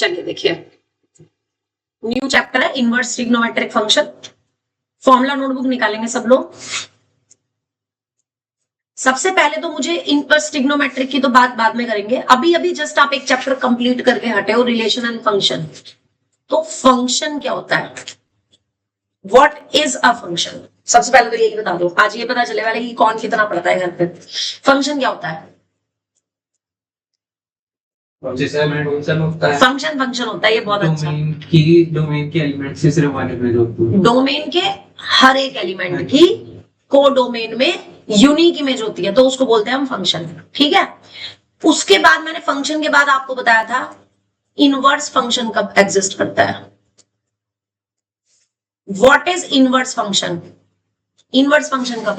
चलिए देखिए, new chapter है inverse trigonometric function. Formula notebook निकालेंगे सब लोग। सबसे पहले तो मुझे इनवर्स ट्रिग्नोमेट्रिक की तो बात बाद में करेंगे, अभी अभी जस्ट आप एक चैप्टर कंप्लीट करके हटे हो, रिलेशन एंड फंक्शन। तो फंक्शन क्या होता है, व्हाट इज अ फंक्शन? सबसे पहले तो यही बता दो, आज ये पता चले वाला कि कौन कितना पढ़ता है घर पे। फंक्शन क्या होता है? फंक्शन होता है, फंक्शन होता है, ये बहुत अच्छा। डोमेन के एलिमेंट से सिर्फ वन में डोमेन के हर एक एलिमेंट की को डोमेन में यूनिक इमेज होती है, तो उसको बोलते हैं हम फंक्शन। ठीक है, उसके बाद मैंने फंक्शन के बाद आपको बताया था इनवर्स फंक्शन कब एग्जिस्ट करता है। What is inverse function? Inverse function कब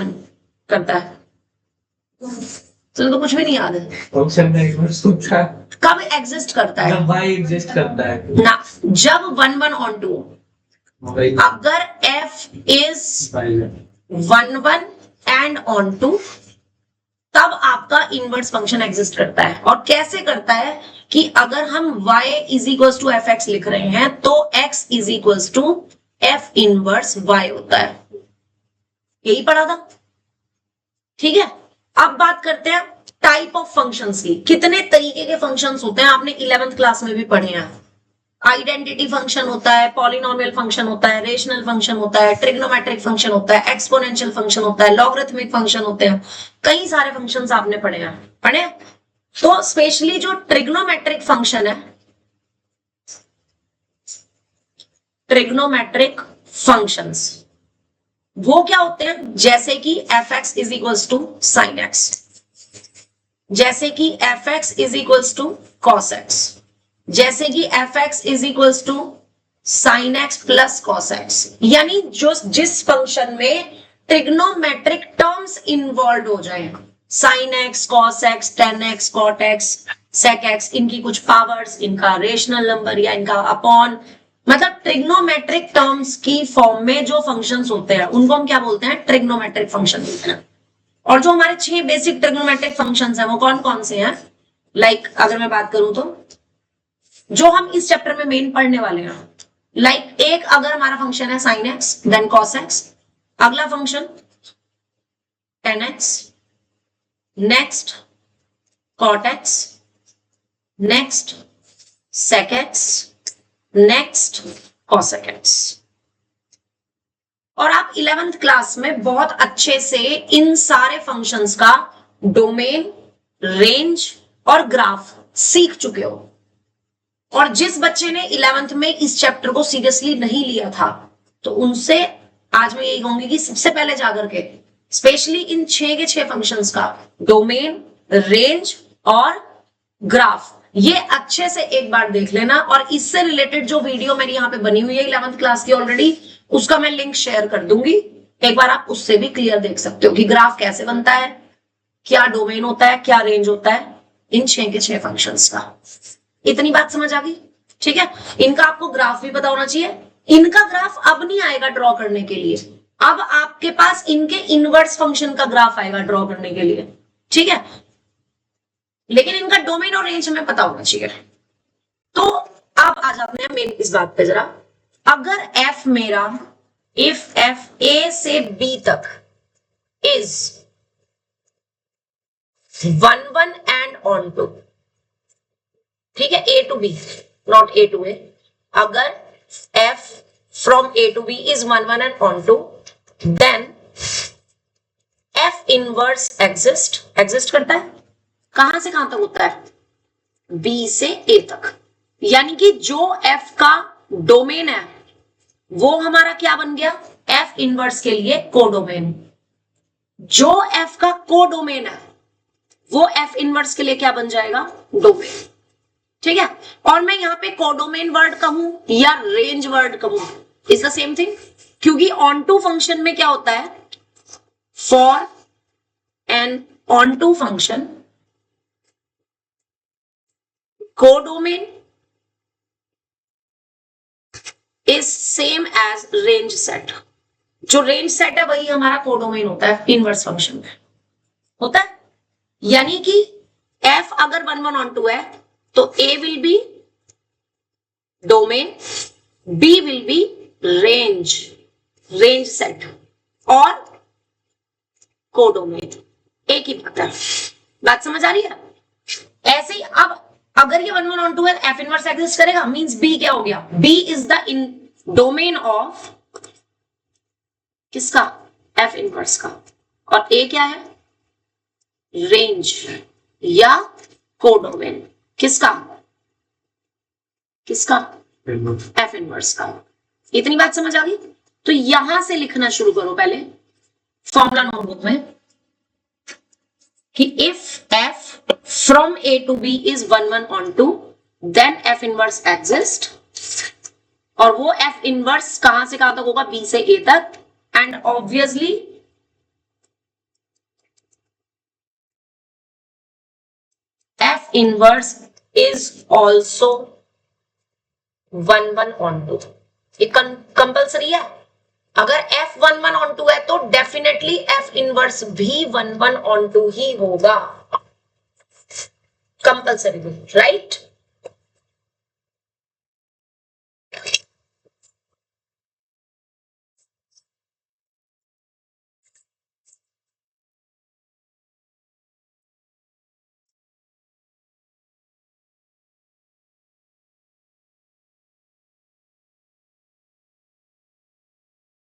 करता है? तो कुछ भी नहीं याद है। फंक्शन में इनवर्स होता है कब एग्जिस्ट करता है? जब y एग्जिस्ट करता है ना, जब 1 1 on 2, अगर f इज 1 1 and on 2, तब आपका इनवर्स फंक्शन एग्जिस्ट करता है। और कैसे करता है कि अगर हम y is equal to f x लिख रहे हैं तो x is equal to f inverse y होता है। यही पढ़ा था, ठीक है। अब बात करते हैं टाइप ऑफ फंक्शंस की। कितने तरीके के फंक्शंस होते हैं, आपने 11th क्लास में भी पढ़े हैं। आइडेंटिटी फंक्शन होता है, पॉलिनोमियल फंक्शन होता है, रेशनल फंक्शन होता है, ट्रिग्नोमेट्रिक फंक्शन होता है, एक्सपोनेंशियल फंक्शन होता है, लॉगरिथमिक फंक्शन होते हैं। कई सारे फंक्शंस आपने पढ़े हैं। तो स्पेशली जो ट्रिग्नोमेट्रिक फंक्शन है, ट्रिग्नोमेट्रिक फंक्शंस वो क्या होते हैं? जैसे कि f x is equals to sine x, जैसे कि f x is equals to cos x, जैसे कि f x is equals to sine x plus cos x. यानी जो जिस फंक्शन में ट्रिग्नोमेट्रिक टर्म्स इन्वॉल्व हो जाए, sine x, cos x, tan x, cot x, sec x, इनकी कुछ पावर्स, इनका रेशनल नंबर या इनका अपॉन, मतलब ट्रिग्नोमेट्रिक टर्म्स की फॉर्म में जो फंक्शंस होते हैं उनको हम क्या बोलते हैं? ट्रिग्नोमेट्रिक फंक्शन बोलते हैं। और जो हमारे 6 बेसिक ट्रिग्नोमेट्रिक फंक्शंस हैं वो कौन कौन से हैं? लाइक अगर मैं बात करूं तो जो हम इस चैप्टर में मेन पढ़ने वाले हैं, लाइक एक अगर हमारा फंक्शन है sine x, then cos x, अगला function tan x, next cot x, next sec x, next cosec x. और आप 11th क्लास में बहुत अच्छे से इन सारे फंक्शंस का डोमेन, रेंज और ग्राफ सीख चुके हो। और जिस बच्चे ने 11th में इस चैप्टर को सीरियसली नहीं लिया था, तो उनसे आज मैं यही कहूंगी कि सबसे पहले जाकर के स्पेशली इन 6 के 6 फंक्शंस का डोमेन, रेंज और ग्राफ ये अच्छे से एक बार देख लेना। और इससे रिलेटेड जो वीडियो मेरी यहाँ पे बनी हुई है 11th क्लास की ऑलरेडी, उसका मैं लिंक शेयर कर दूंगी, एक बार आप उससे भी क्लियर देख सकते हो कि ग्राफ कैसे बनता है, क्या डोमेन होता है, क्या रेंज होता है इन 6 के 6 फंक्शंस का। इतनी बात समझ आ गई? ठीक है, इनका आपको ग्राफ भी पता होना चाहिए। इनका ग्राफ अब नहीं आएगा ड्रॉ करने के लिए, अब आपके पास इनके इनवर्स फंक्शन का ग्राफ आएगा ड्रॉ करने के लिए, ठीक है। लेकिन इनका डोमेन और रेंज हमें पता होना चाहिए। तो अब आ जाते हैं मेन इस बात पे जरा। अगर f मेरा, इफ f a से b तक इज 1 1 and on to, ठीक है, a to b not a to a, अगर f from a to b is 1 1 and on to, then f inverse exist करता है। कहां से कहां तक होता है? B से A तक। यानी कि जो F का डोमेन है वो हमारा क्या बन गया? F इनवर्स के लिए कोडोमेन। जो F का कोडोमेन है वो F इनवर्स के लिए क्या बन जाएगा? डोमेन। ठीक है, और मैं यहां पे कोडोमेन वर्ड कहूं या रेंज वर्ड कहूं, इज द सेम थिंग, क्योंकि ऑन टू फंक्शन में क्या होता है? For an onto function codomain is same as range set. जो रेंज सेट है वही हमारा कोडोमेन होता है इनवर्स फंक्शन में, होता है। यानी कि f अगर 1 1 on 2 है तो a will be domain, b will be range, range set और कोडोमेन, एक ही बात है। बात समझ आ रही है? ऐसे ही अब अगर ये 1 1 on 2 है, एफ इनवर्स एग्जिस्ट करेगा, मींस बी क्या हो गया, b is the in domain of किसका, एफ इनवर्स का, और ए क्या है, रेंज या कोडोमेन किसका, किसका, एफ इनवर्स का। इतनी बात समझ आ गई? तो यहां से लिखना शुरू करो पहले फॉर्मूला नोटबुक में कि if f from a to b is 1 1 on 2 then f inverse exist, और वो एफ इनवर्स कहां से कहां तक होगा, बी से ए तक, and obviously F inverse is also 1 1 on 2। ये कंपल्सरी है। अगर f 1 1 on 2 है तो डेफिनेटली f इनवर्स भी 1 1 on 2 ही होगा, कंपल्सरी, राइट?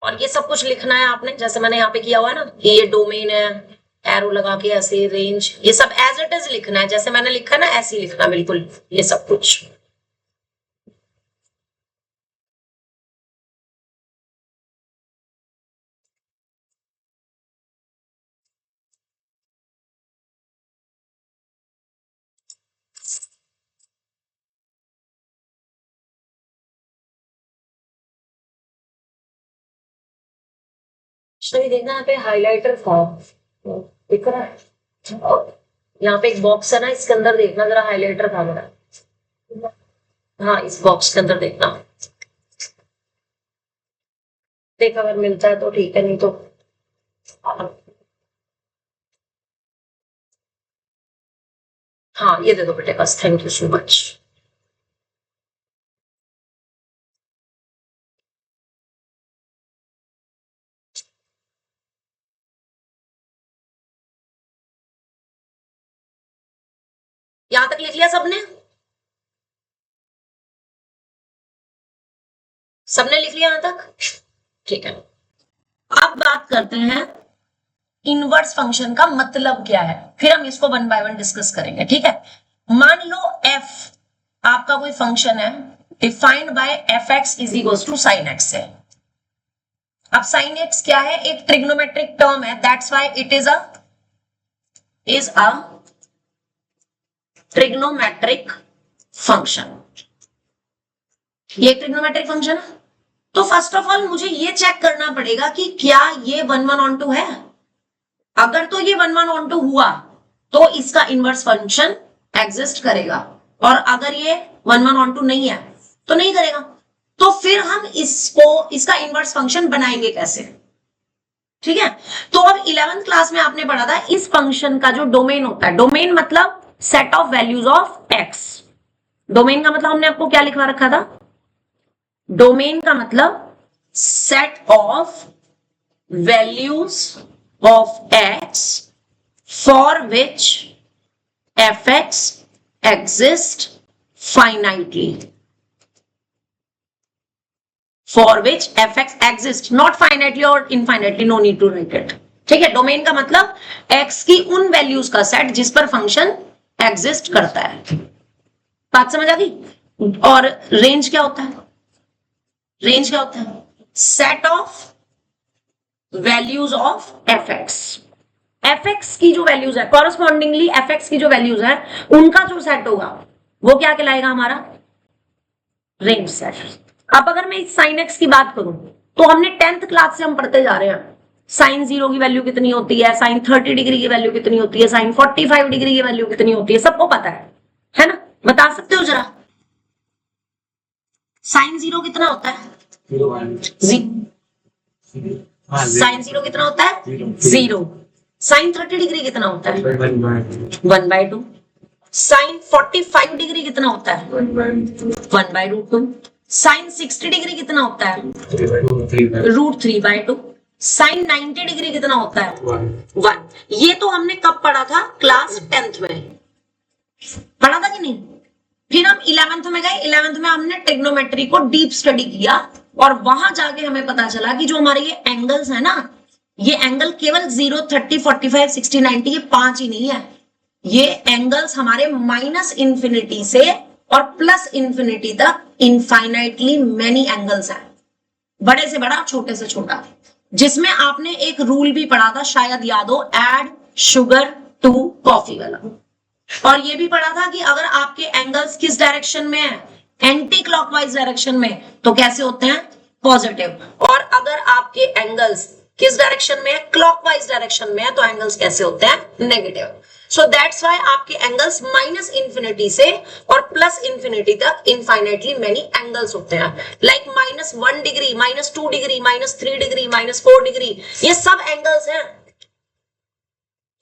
और ये सब कुछ लिखना है आपने, जैसे मैंने यहाँ पे किया हुआ है ना, कि ये डोमेन है, एरो लगा के ऐसे, रेंज, ये सब एज इट इज लिखना है, जैसे मैंने लिखा ना ऐसे ही लिखना, बिल्कुल ये सब कुछ। देखना यहाँ पे हाइलाइटर फॉर्म दिख रहा है, और यहाँ पे एक बॉक्स है ना, इसके अंदर देखना जरा, हाइलाइटर था मेरा, हाँ इस बॉक्स के अंदर देखना, देख अगर मिलता है तो ठीक है, नहीं तो हाँ ये दे दो बेटे बस, थैंक यू सो मच। यहां तक लिख लिया सबने? सबने लिख लिया यहां तक? ठीक है, अब बात करते हैं इनवर्स फंक्शन का मतलब क्या है, फिर हम इसको 1 by 1 डिस्कस करेंगे, ठीक है? मान लो f आपका कोई फंक्शन है defined by f x is equal to sine x है। अब साइन एक्स क्या है, एक ट्रिग्नोमेट्रिक टर्म है, that's why it is a trigonometric function. ये ट्रिग्नोमेट्रिक फंक्शन है, तो फर्स्ट ऑफ ऑल मुझे ये चेक करना पड़ेगा कि क्या ये 1 1 on 2 है। अगर तो ये 1 1 on 2 हुआ तो इसका इनवर्स फंक्शन एग्जिस्ट करेगा, और अगर ये 1 1 on 2 नहीं है तो नहीं करेगा। तो फिर हम इसका इनवर्स फंक्शन बनाएंगे कैसे, ठीक है? तो अब 11th क्लास में आपने पढ़ा था इस फंक्शन का जो डोमेन होता है, डोमेन मतलब set of values of x. Domain का मतलब हमने आपको क्या लिखवा रखा था, डोमेन का मतलब set of values of x for which f x exist finitely, for which f x exist not finitely और infinitely, no need to write it, ठीक है? डोमेन का मतलब एक्स की उन वैल्यूज का सेट जिस पर फंक्शन एग्जिस्ट करता है। बात समझ आ गई? और रेंज क्या होता है, रेंज क्या होता है, set of values of F x. F x की जो वैल्यूज है, कॉरस्पॉन्डिंगली एफ एक्स की जो वैल्यूज है उनका जो सेट होगा वो क्या कहलाएगा, हमारा रेंज सेट। अब अगर मैं इस साइन एक्स की बात करूं तो हमने 10th क्लास से हम पढ़ते जा रहे हैं साइन 0 की वैल्यू कितनी होती है, साइन 30 डिग्री की वैल्यू कितनी होती है, साइन 45 डिग्री की वैल्यू कितनी होती है, सबको पता है ना? बता सकते हो जरा, साइन 0 कितना होता है, साइन 0 कितना होता है, 0। साइन 30 डिग्री कितना होता है, 1/2। साइन 45 डिग्री कितना होता है? 1/√2। साइन 60 डिग्री कितना होता है? √3/2। साइन 90 डिग्री कितना होता है? 1। ये तो हमने कब पढ़ा था? क्लास 10th में पढ़ा था कि नहीं? फिर हम 11th में गए। 11th में हमने ट्रिग्नोमेट्री को डीप स्टडी किया और वहां जाके हमें पता चला कि जो हमारे ये एंगल्स है ना, ये एंगल केवल 0, 30, 45, 60, 90 ये 5 ही नहीं है। ये एंगल्स हमारे -∞ से और +∞ तक इनफाइनाइटली मेनी एंगल्स हैं, बड़े से बड़ा छोटे से छोटा, जिसमें आपने एक रूल भी पढ़ा था, शायद याद हो, ऐड शुगर टू कॉफी वाला। और ये भी पढ़ा था कि अगर आपके एंगल्स किस डायरेक्शन में है, एंटी क्लॉकवाइज डायरेक्शन में, तो कैसे होते हैं? पॉजिटिव। और अगर आपके एंगल्स किस डायरेक्शन में है? क्लॉकवाइज डायरेक्शन में है, तो एंगल्स कैसे होते हैं? नेगेटिव। सो दैट्स व्हाई आपके एंगल्स -∞ से और +∞ तक इनफाइनाइटली मेनी एंगल्स होते हैं। Like -1 degree, -2 degree, -3 degree, -4 degree, ये सब एंगल्स हैं।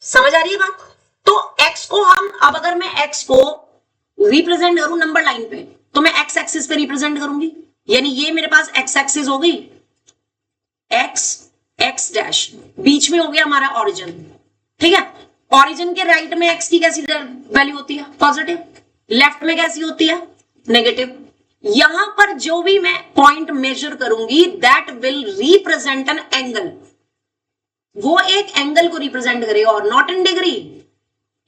समझ आ रही है बात? तो x को हम, अब अगर मैं x को रिप्रेजेंट करूं नंबर लाइन पे, तो मैं x एक्सिस पे रिप्रेजेंट करूंगी, यानी ये मेरे पास x एक्सिस हो गई, x डैश, बीच में हो गया हमारा ओरिजिन, ठीक है। ओरिजिन के राइट में x की कैसी वैल्यू होती है? पॉजिटिव। लेफ्ट में कैसी होती है? नेगेटिव। यहां पर जो भी मैं पॉइंट मेजर करूंगी, that will represent an angle, वो एक एंगल को रिप्रेजेंट करेगा, और not in degree,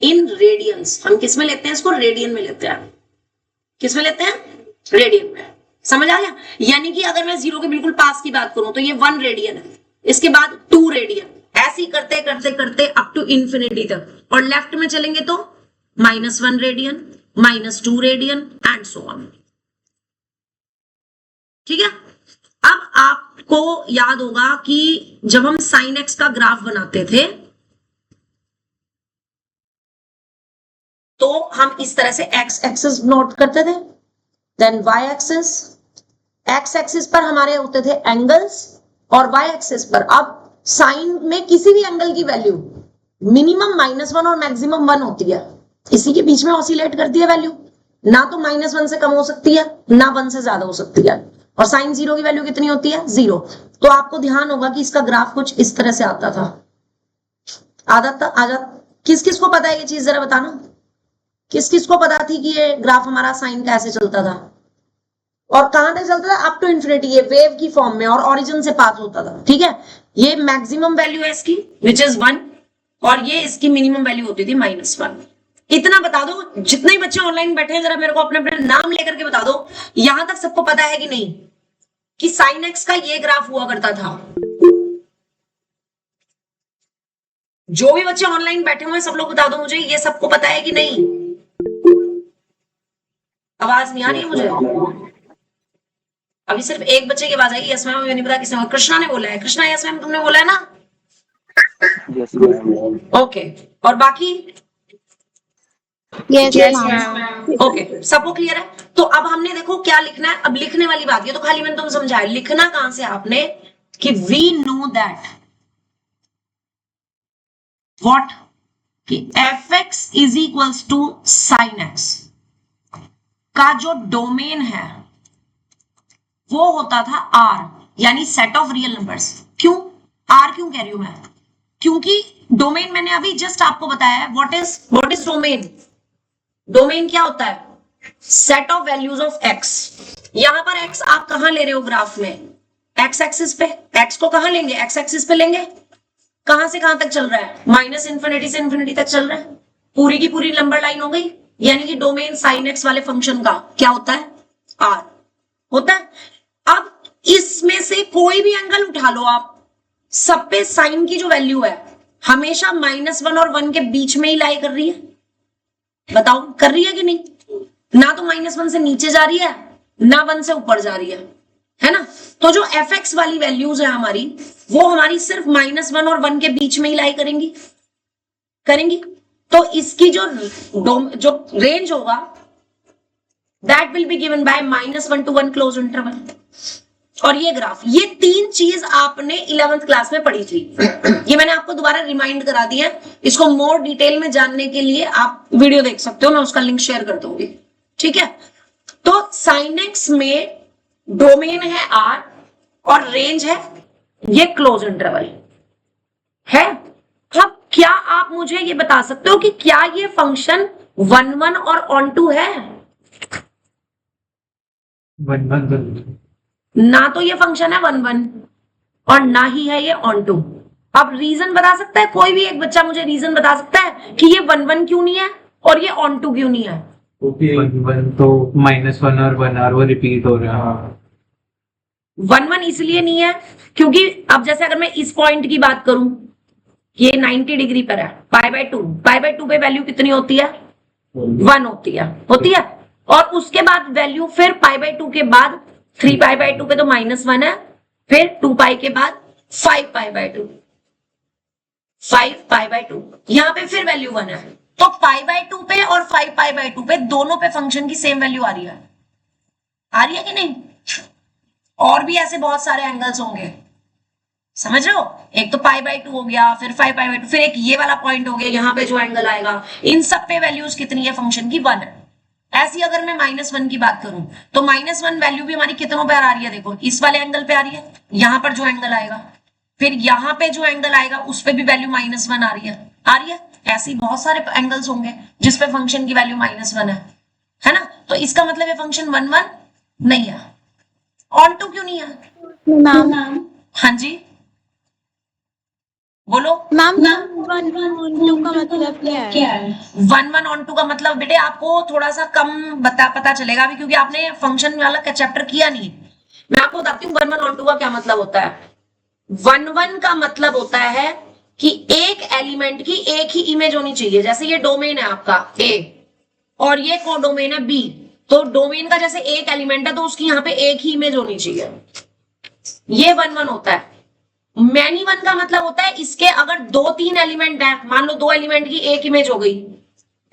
in radiance. हम किस में लेते हैं इसको? रेडियन में लेते हैं। किस में लेते हैं? रेडियन में। समझ आ गया? यानी कि अगर मैं 0 के बिल्कुल पास की बात करूं तो ये 1 रेडियन है, इसके बाद 2 रेडियन, ऐसे ही करते करते करते अप टू इन्फिनिटी तक। और लेफ्ट में चलेंगे तो -1 radian, -2 radian and so on, ठीक है। अब आपको याद होगा कि जब हम साइन एक्स का ग्राफ बनाते थे तो हम इस तरह से एक्स एक्सिस नोट करते थे, then y axis. X axis पर हमारे होते थे एंगल्स और वाई एक्सिस पर, अब साइन में किसी भी एंगल की वैल्यू मिनिमम -1 और मैक्सिमम 1 होती है, इसी के बीच में ऑसिलेट करती है वैल्यू, ना तो -1 से कम हो सकती है, ना 1 से ज्यादा हो सकती है। और साइन 0 की वैल्यू कितनी होती है? 0। तो आपको ध्यान होगा कि इसका ग्राफ कुछ इस तरह से आता था, किस किस को पता है ये चीज? जरा बताना, किस किस को पता थी कि ये ग्राफ हमारा साइन का ऐसे चलता था और कहां तक चलता था? अप टू इन्फिनिटी, ये वेव की फॉर्म में, और ओरिजिन से पास होता था, ठीक है। ये मैक्सिमम वैल्यू है इसकी, विच इज 1, और ये इसकी मिनिमम वैल्यू होती थी -1। इतना बता दो, जितने ही बच्चे ऑनलाइन बैठे हैं, जरा मेरे को अपने अपने नाम लेकर के बता दो, यहां तक सबको पता है कि नहीं कि साइन एक्स का ये ग्राफ हुआ करता था? जो भी बच्चे ऑनलाइन बैठे हुए हैं सब लोग बता दो मुझे, ये सबको पता है कि नहीं? आवाज नहीं आ रही है मुझे? अभी सिर्फ एक बच्चे की आवाज आई, यस मैम, मुझे नहीं पता किसने, कृष्णा ने बोला है। कृष्णा, यस मैम तुमने बोला है ना? ओके, और बाकी? Yes ma'am. ओके, सबको क्लियर है? तो अब हमने देखो क्या लिखना है, अब लिखने वाली बात, ये तो खाली मैंने तुम समझाया, लिखना कहां से आपने कि वी नो दैट व्हाट, कि fx is equals to sine x का जो डोमेन है वो होता था r, यानी सेट ऑफ रियल नंबर्स। क्यों r क्यों कह रही हूं मैं? क्योंकि डोमेन मैंने अभी जस्ट आपको बताया है, व्हाट इज डोमेन। डोमेन क्या होता है? Set of values of x। यहां पर x आप कहां ले रहे हो ग्राफ में? x एक्सिस पे। x को कहां लेंगे? x एक्सिस पे लेंगे। कहां से कहां तक चल रहा है? -∞ से इन्फिनिटी तक चल रहा है, पूरी की पूरी नंबर लाइन हो गई। यानी कि डोमेन साइन एक्स वाले फंक्शन का क्या होता है? r होता है। अब इसमें से कोई भी एंगल उठा लो आप, सब पे साइन की जो वैल्यू है हमेशा -1 और 1 के बीच में ही लाई कर रही है। बताओ कर रही है कि नहीं? ना तो -1 से नीचे जा रही है, ना 1 से ऊपर जा रही है ना? तो जो fx वाली वैल्यूज है हमारी, वो हमारी सिर्फ -1 और 1 के बीच में ही लाई करेंगी। तो इसकी जो रेंज होगा, that will be given by -1 to 1 close interval। और ये ग्राफ, ये 3 चीज आपने 11th क्लास में पढ़ी थी। ये मैंने आपको दोबारा रिमाइंड करा दी है। इसको मोर डिटेल में जानने के लिए आप वीडियो देख सकते हो, मैं उसका लिंक शेयर कर दूंगी, ठीक है। तो साइनेक्स में डोमेन है R और रेंज है ये क्लोज इंटरवल है। अब क्या आप मुझे ये बता सकते हो कि क्या ये फंक्शन 1 1 और ऑन टू है? 1 1 1 ना तो ये फंक्शन है 1 1 और ना ही है ये ऑन टू। अब रीजन बता सकता है कोई भी एक बच्चा, मुझे रीजन बता सकता है कि ये 1 1 क्यों नहीं है और ये ऑन टू क्यों नहीं है? 1 1 तो -1 और 1 R वो रिपीट हो रहा है। 1 1 इसलिए नहीं है क्योंकि अब जैसे अगर मैं इस पॉइंट की बात करूं, ये 90 डिग्री पर है, π/2 पे वैल्यू कितनी होती है? 1 होती है। और उसके बाद वैल्यू फिर π/2 के बाद 3π/2 पे तो -1 है, फिर 2π के बाद 5π/2 यहां पे फिर वैल्यू 1 है। तो π/2 पे और 5π/2 पे दोनों पे फंक्शन की सेम वैल्यू आ रही है कि नहीं? और भी ऐसे बहुत सारे एंगल्स होंगे, समझ रहे हो? एक तो π/2 हो गया, फिर 5π/2, फिर एक ये वाला पॉइंट हो गया, यहाँ पे जो एंगल आएगा, इन सब पे वैल्यूज कितनी है फंक्शन की? 1 है। ऐसी अगर मैं -1 की बात करूं तो -1 वैल्यू भी हमारी कितनों पे आ रही है? देखो इस वाले एंगल पे आ रही है, यहां पर जो एंगल आएगा, फिर यहां पे जो एंगल आएगा उस पे भी वैल्यू -1 आ रही है। ऐसे बहुत सारे एंगल्स होंगे जिसपे फंक्शन की वैल्यू -1 है ना? तो इसका मतलब ये फंक्शन 1 1 नहीं है। ऑन टू क्यों नहीं है मैम? हाँ जी बोलो मैम 1 1 ऑन टू का मतलब क्या है? 1 1 ऑन टू का मतलब बेटे आपको थोड़ा सा कम पता चलेगा अभी, क्योंकि आपने फंक्शन वाला का चैप्टर किया नहीं। मैं आपको बताती हूँ 1 1 ऑन टू का क्या मतलब होता है। 1 1 का मतलब होता है कि एक एलिमेंट की एक ही इमेज होनी चाहिए। जैसे ये डोमेन है आपका A और ये कोडोमेन है B, तो डोमेन का जैसे एक एलिमेंट है तो उसकी यहाँ पे एक ही इमेज होनी चाहिए। ये 1 1 होता है। मैनी 1 का मतलब होता है इसके अगर 2-3 एलिमेंट है, मान लो 2 एलिमेंट की एक इमेज हो गई,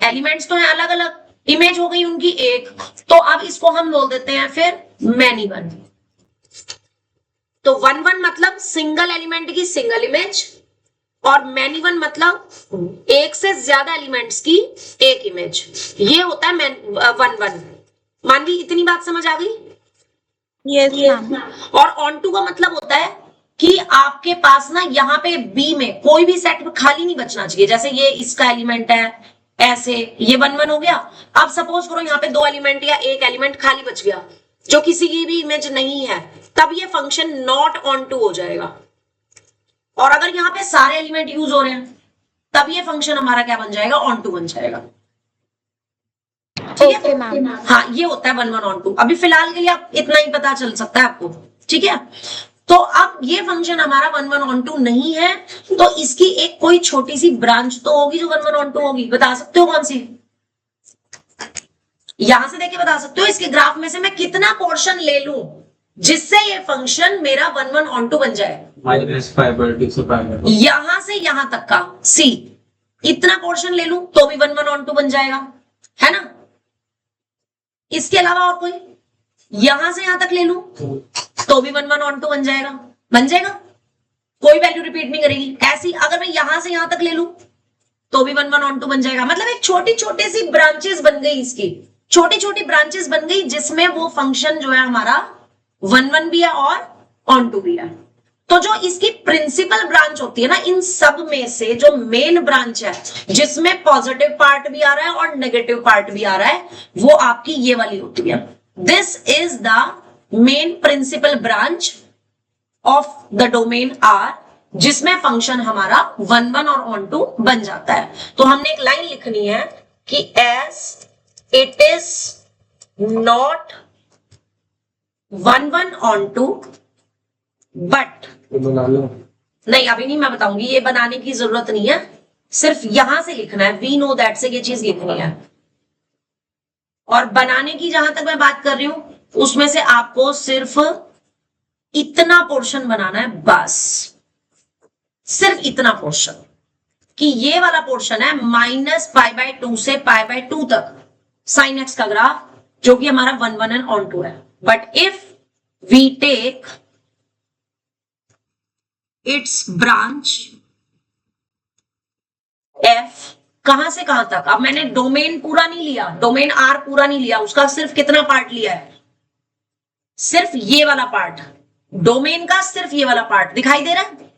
एलिमेंट्स तो है अलग अलग, इमेज हो गई उनकी एक, तो अब इसको हम बोल देते हैं फिर मैनी 1। तो 1 1 मतलब सिंगल एलिमेंट की सिंगल इमेज और मैनी 1 मतलब एक से ज्यादा एलिमेंट्स की एक इमेज। ये होता है 1 1। मान ली इतनी बात समझ आ गई? Yes ma'am. और ऑन टू का मतलब होता है कि आपके पास ना यहाँ पे बी में कोई भी सेट खाली नहीं बचना चाहिए। जैसे ये इसका एलिमेंट है, ऐसे ये 1 1 हो गया। अब सपोज करो यहाँ पे 2 एलिमेंट या एक एलिमेंट खाली बच गया जो किसी की भी इमेज नहीं है, तब ये फंक्शन नॉट ऑन टू हो जाएगा। और अगर यहाँ पे सारे एलिमेंट यूज हो रहे हैं तब ये फंक्शन हमारा क्या बन जाएगा? ऑन टू बन जाएगा। ठीक है मैम। हाँ, ये होता है 1 1 ऑन टू। अभी फिलहाल के लिए आप इतना ही पता चल सकता है आपको, ठीक है। तो अब ये फंक्शन हमारा 1 1 ऑन टू नहीं है, तो इसकी एक कोई छोटी सी ब्रांच तो होगी जो 1 1 ऑन टू होगी। बता सकते हो कौन सी? यहां से देखिए बता सकते हो इसके ग्राफ में से मैं कितना पोर्शन ले लूं जिससे ये फंक्शन मेरा 1 1 ऑन टू बन जाए। -5/2 से π/2 यहां से यहां तक का सी, इतना पोर्शन ले लूं तो भी 1 1 ऑन टू बन जाएगा, है ना? इसके अलावा और कोई? यहां से यहां तक ले लूं तो भी 1 1 ऑन टू बन जाएगा। कोई वैल्यू रिपीट नहीं करेगी। ऐसी अगर मैं यहां से यहां तक ले लूं तो भी 1 1 ऑन टू बन जाएगा। मतलब एक छोटी छोटी सी ब्रांचेस बन गई, इसकी छोटी छोटी ब्रांचेस बन गई जिसमें वो फंक्शन जो है हमारा 1 1 भी है और ऑन टू भी है। तो जो इसकी प्रिंसिपल ब्रांच होती है ना, इन सब में से जो मेन ब्रांच है जिसमें पॉजिटिव पार्ट भी आ रहा है और नेगेटिव पार्ट भी आ रहा है, वो आपकी ये वाली होती है। This is the main principal branch of the domain R, जिसमें फंक्शन हमारा 1 1 और ऑन टू बन जाता है। तो हमने एक लाइन लिखनी है कि as it is not 1 1 onto but, नहीं अभी नहीं मैं बताऊंगी, ये बनाने की जरूरत नहीं है, सिर्फ यहां से लिखना है, वी नो दैट से ये चीज लिखनी है। और बनाने की जहां तक मैं बात कर रही हूं उसमें से आपको सिर्फ इतना पोर्शन बनाना है, बस सिर्फ इतना पोर्शन कि ये वाला पोर्शन है -π/2 से π/2 तक sin x का ग्राफ, जो कि हमारा 1 1 एंड ऑन टू है। But if we take its branch f कहां से कहां तक। अब मैंने डोमेन पूरा नहीं लिया, डोमेन आर पूरा नहीं लिया, उसका सिर्फ कितना पार्ट लिया है, सिर्फ ये वाला पार्ट, डोमेन का सिर्फ ये वाला पार्ट दिखाई दे रहा है,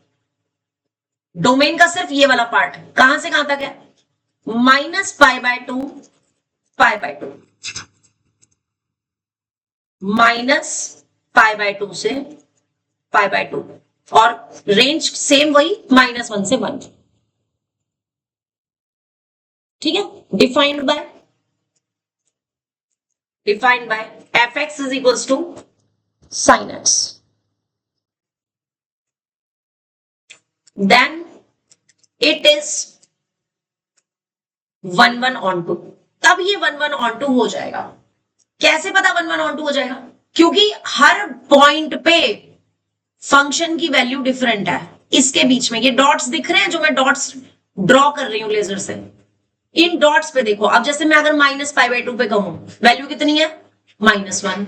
डोमेन का सिर्फ ये वाला पार्ट कहां से कहां तक है, -π/2 π/2, -π/2 से π/2, और रेंज सेम वही -1 से 1। ठीक है, defined by fx is equals to sin x, then it is 1/1/2। तब ये 1/1/2 हो जाएगा। कैसे पता 1/1/2 हो जाएगा, क्योंकि हर पॉइंट पे फंक्शन की वैल्यू डिफरेंट है। इसके बीच में ये डॉट्स दिख रहे हैं, जो मैं डॉट्स ड्रॉ कर रही हूं लेजर से, इन डॉट्स पे देखो। अब जैसे मैं अगर -π/2 पे कहूं, वैल्यू कितनी है, -1।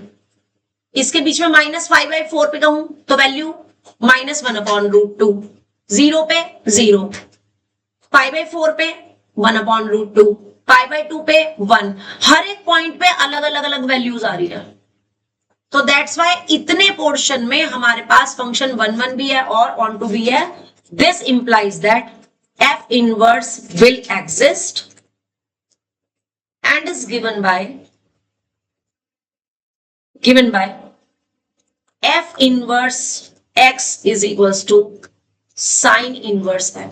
इसके बीच में -5/4 पे कहूं तो वैल्यू -1/√2, 0 पे 0, π/4 पे 1/√2, π/2 पे 1। हर एक पॉइंट पे अलग अलग वैल्यूज आ रही है। तो दैट्स वाई इतने पोर्शन में हमारे पास फंक्शन 1/1 भी है और ऑन टू भी है। This implies that f inverse will exist and is given by f inverse x is equals to sin inverse x,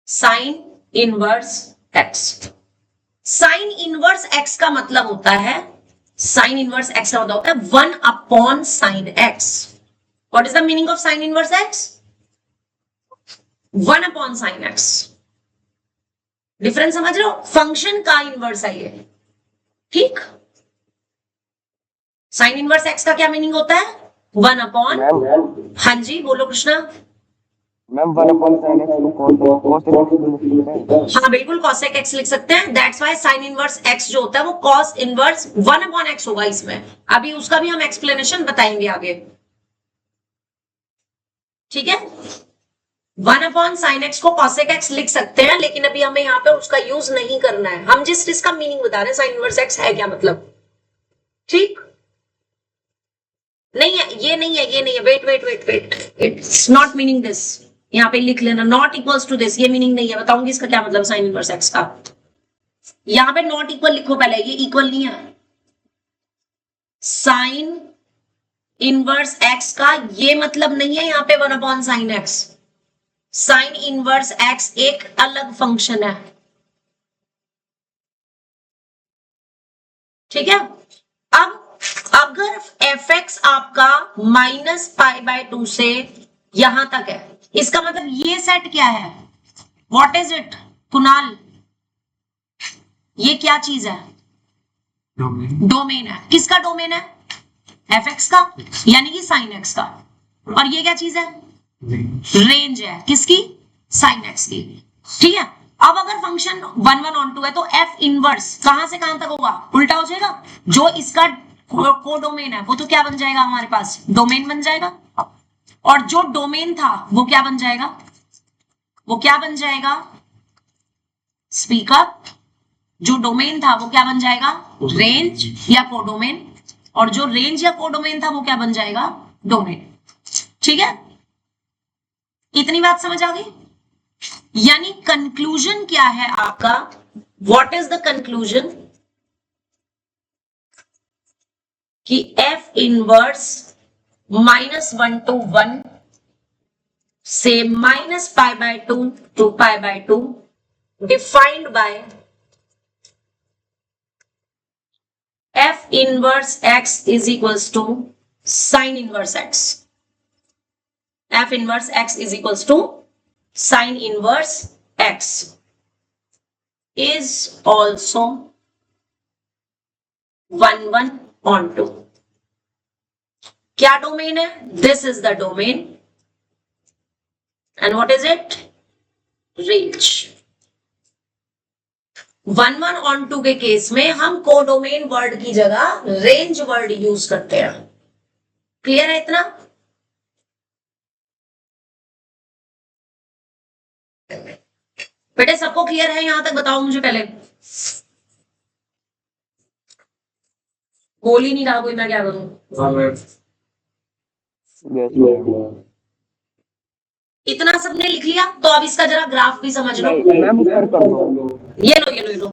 sin inverse x। sin inverse x का मतलब होता है, sin inverse x का मतलब होता है 1/sin x। What is the meaning of sin inverse x? 1/sin x। Difference समझ रहे हो, फंक्शन का इनवर्स है ये। ठीक, साइन इनवर्स एक्स का क्या मीनिंग होता है, 1/। हाँ जी बोलो कृष्णा। मैम 1/sin x, हाँ बिल्कुल cosec x लिख सकते हैं। That's why sign inverse x जो होता है वो cos इनवर्स 1/x होगा इसमें। अभी उसका भी हम एक्सप्लेनेशन बताएंगे आगे। ठीक है, 1/sin x को cosec x लिख सकते हैं, लेकिन अभी हमें यहाँ पे उसका यूज नहीं करना है। हम जिस इसका मीनिंग बता रहे हैं, साइन इनवर्स x है क्या मतलब। ठीक, नहीं है, ये नहीं है, ये नहीं है। Wait, it's not meaning this. यहाँ पे लिख लेना नॉट इक्वल्स टू दिस, ये मीनिंग नहीं है। बताऊंगी इसका क्या मतलब साइन इनवर्स x का। यहाँ पे नॉट इक्वल लिखो पहले, ये इक्वल नहीं है। साइन इनवर्स x का ये मतलब नहीं है यहाँ पे 1/sin x। Sign inverse x एक अलग फंक्शन है। ठीक है, अब अगर fx आपका -π/2 से यहां तक है, इसका मतलब ये सेट क्या है, व्हाट इज इट कुणाल, ये क्या चीज है, डोमेन है। किसका डोमेन है, fx का, यानी कि sin x का। और ये क्या चीज है, रेंज है, किसकी, sin x की। ठीक है, अब अगर फंक्शन 1/1/2 है तो f इनवर्स कहां से कहां तक होगा, उल्टा हो जाएगा। जो इसका कोडोमेन है वो तो क्या बन जाएगा, हमारे पास डोमेन बन जाएगा। और जो डोमेन था वो क्या बन जाएगा, वो क्या बन जाएगा, स्पीक अप। जो डोमेन था वो क्या बन जाएगा, रेंज या कोडोमेन। और जो रेंज या कोडोमेन था वो क्या बन जाएगा, डोमेन। ठीक है, इतनी बात समझ आ गई। यानी कंक्लूजन क्या है आपका, व्हाट इज द कंक्लूजन, कि f इनवर्स -1 to 1 से -π/2 to π/2 defined by f inverse x is equals to sine inverse x। f inverse x is equals to sine inverse x is also 1/1/2। क्या domain है, this is the domain and what is it, range. 1/1/2 के case में हम codomain word की जगह range word use करते हैं। Clear है इतना, बेटे सबको क्लियर है यहां तक? बताओ मुझे पहले। बोल ही नहीं रहा कोई, मैं क्या करूं? Yes ma'am. इतना सबने लिख लिया तो अब इसका जरा ग्राफ भी समझ लो। मैम ऊपर कर दो, ये लो ये लो ये लो,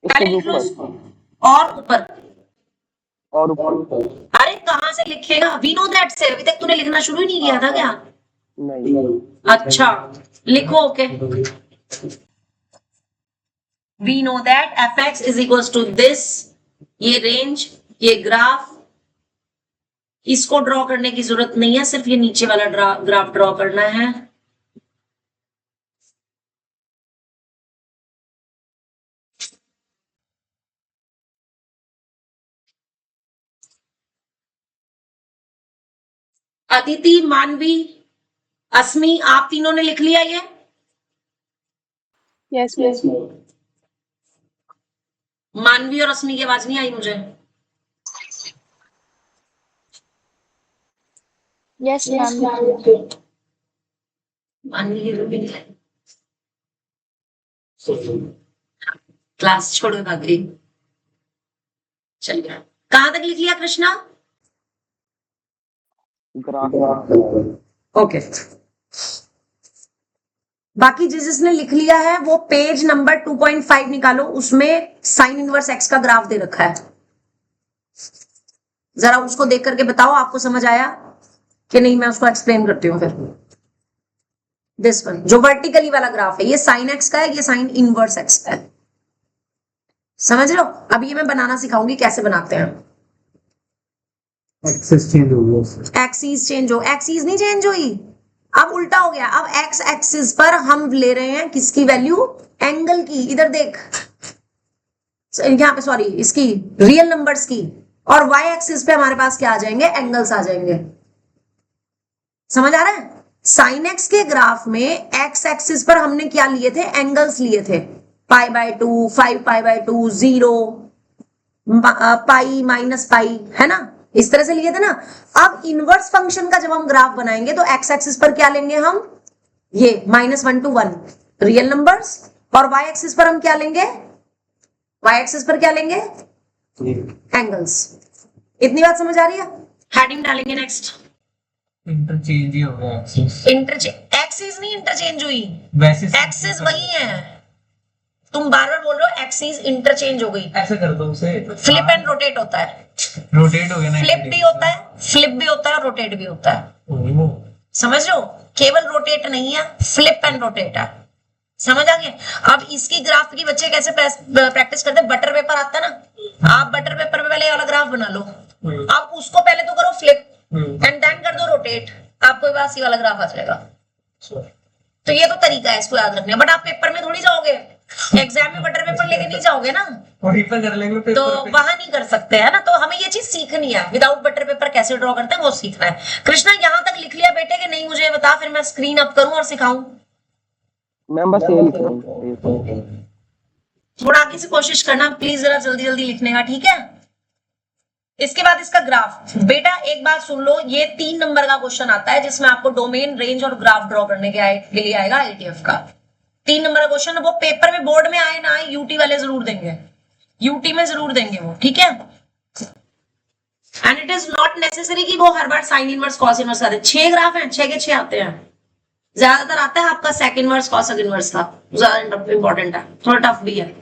पहले इसके लिख लो ऊपर और ऊपर। और ऊपर। अरे कहां से लिखेगा? वी नो दैट से अभी तक तूने लिखना शुरू ही नहीं किया था क्या? नहीं। अच्छा लिखो। Okay, we know that f x is equal to this, ये रेंज, ये ग्राफ। इसको ड्रॉ करने की जरूरत नहीं है, सिर्फ ये नीचे वाला ग्राफ ड्रॉ करना है। अदिति, मानवी, अस्मी, आप तीनों ने लिख लिया ये? यस मानवी और अस्मी की आवाज नहीं आई मुझे। Yes ma'am. मानवी की भी नहीं आई। क्लास छोड़ के भाग गई। चलिए, कहां तक लिख लिया कृष्णा? ग्राफ। ओके, बाकी जिसने लिख लिया है वो पेज नंबर 2.5 निकालो, उसमें साइन इनवर्स एक्स का ग्राफ दे रखा है। जरा उसको देख करके बताओ आपको समझ आया कि नहीं। मैं उसको एक्सप्लेन करती हूँ फिर। दिस वन जो वर्टिकली वाला ग्राफ है, ये साइन एक्स का है, ये साइन इनवर्स एक्स का है। समझ रहे हो? अब ये मैं बनाना सिखाऊंगी कैसे बनाते हैं। एक्सेस चेंज हो गया। एक्सिस चेंज हो, एक्सिस नहीं चेंज हुई, अब उल्टा हो गया। अब एक्स एक्सिस पर हम ले रहे हैं किसकी वैल्यू? एंगल की। इधर देख, यहाँ पे सॉरी, इसकी रियल नंबर्स की। और वाई एक्सिस पे हमारे पास क्या आ जाएंगे? एंगल्स आ जाएंगे। समझ आ रहा है? साइन एक्स के ग्राफ में एक्स एक्सिस पर हमने क्या लिए थे? एंगल्स लिए थे। π/2, 5π/2, 0, पाई माइनस पाई, है ना? इस तरह से लिए थे ना। अब इनवर्स फंक्शन का जब हम ग्राफ बनाएंगे तो एक्स एक्सिस पर क्या लेंगे हम? ये -1 to 1 रियल नंबर्स, और वाई एक्सिस पर हम क्या लेंगे? वाई एक्सिस पर क्या लेंगे? एंगल्स। इतनी बात समझ आ रही है? हेडिंग डालेंगे नेक्स्ट। इंटरचेंज ही हो गया एक्सेस। एक्सिस नहीं इंटरचेंज हुई, वैसे एक्सिस वही है। तुम बार बार बोल रहे हो एक्सिस इंटरचेंज हो गई। ऐसे कर दो उसे। फ्लिप एंड रोटेट होता है। रोटेट हो गया ना। फ्लिप भी होता है, फ्लिप भी होता है, रोटेट भी होता है। समझ रहे हो? केवल रोटेट नहीं है, फ्लिप एंड रोटेट है। समझ आ गया? अब इसकी ग्राफ की बच्चे कैसे प्रैक्टिस करते हैं? बटर पेपर आता है ना, आप बटर पेपर पे पहले वाला ग्राफ बना लो, आप उसको पहले तो करो फ्लिप एंड देन कर दो रोटेट, आपको पास ये वाला ग्राफ आ जाएगा। तो ये तो तरीका है इसको याद रखने का। बट आप पेपर में थोड़ी जाओगे, एग्जाम में बटर पेपर लेके नहीं जाओगे ना, वहीं पर कर लेंगे पेपर तो पे। वहां नहीं कर सकते है ना। तो हमें ये चीज सीखनी है, विदाउट बटर पेपर कैसे ड्रॉ करते हैं वो सीखना है। कृष्णा यहाँ तक लिख लिया बेटे कि नहीं? मुझे बता, फिर मैं स्क्रीन अप करूं और सिखाऊं। मैम बस ये लिख रहा हूँ। थोड़ा आगे से कोशिश करना प्लीज, जरा जल्दी जल्दी लिखने का, ठीक है? इसके बाद इसका ग्राफ। बेटा एक बात सुन लो, ये 3 नंबर का क्वेश्चन आता है जिसमें आपको डोमेन, रेंज और ग्राफ ड्रॉ करने के लिए आएगा आईटीएफ का। 3 नंबर का क्वेश्चन, वो पेपर में बोर्ड में आए ना आए, यूटी वाले जरूर देंगे, यूटी में जरूर देंगे वो, ठीक है? And it is not necessary कि वो हर बार साइन इनवर्स कॉस इनवर्स आते हैं। 6 ग्राफ हैं, 6 के 6 आते हैं। ज्यादातर आता है आपका सेक इनवर्स कॉस इनवर्स का, ज्यादा इंपॉर्टेंट है, थोड़ा टफ भी है।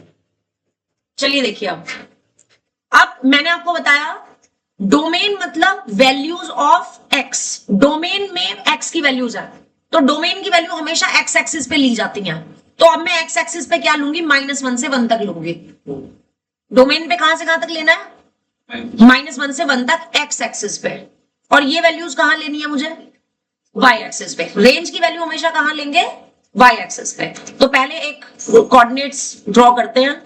चलिए देखिए, अब मैंने आपको बताया डोमेन मतलब वैल्यूज ऑफ एक्स। डोमेन में एक्स की वैल्यूज है, तो डोमेन की वैल्यू हमेशा एक्स एक्सिस पे ली जाती हैं। तो अब मैं एक्स एक्सिस पे क्या लूंगी? -1 से 1 तक लूंगी। डोमेन पे कहां से कहां तक लेना है? -1 से 1 तक एक्स एक्सिस पे। और ये वैल्यूज कहां लेनी है मुझे? वाई एक्सिस पे। रेंज की वैल्यू हमेशा कहां लेंगे? वाई एक्सिस पे। तो पहले एक कोऑर्डिनेट्स ड्रॉ करते हैं।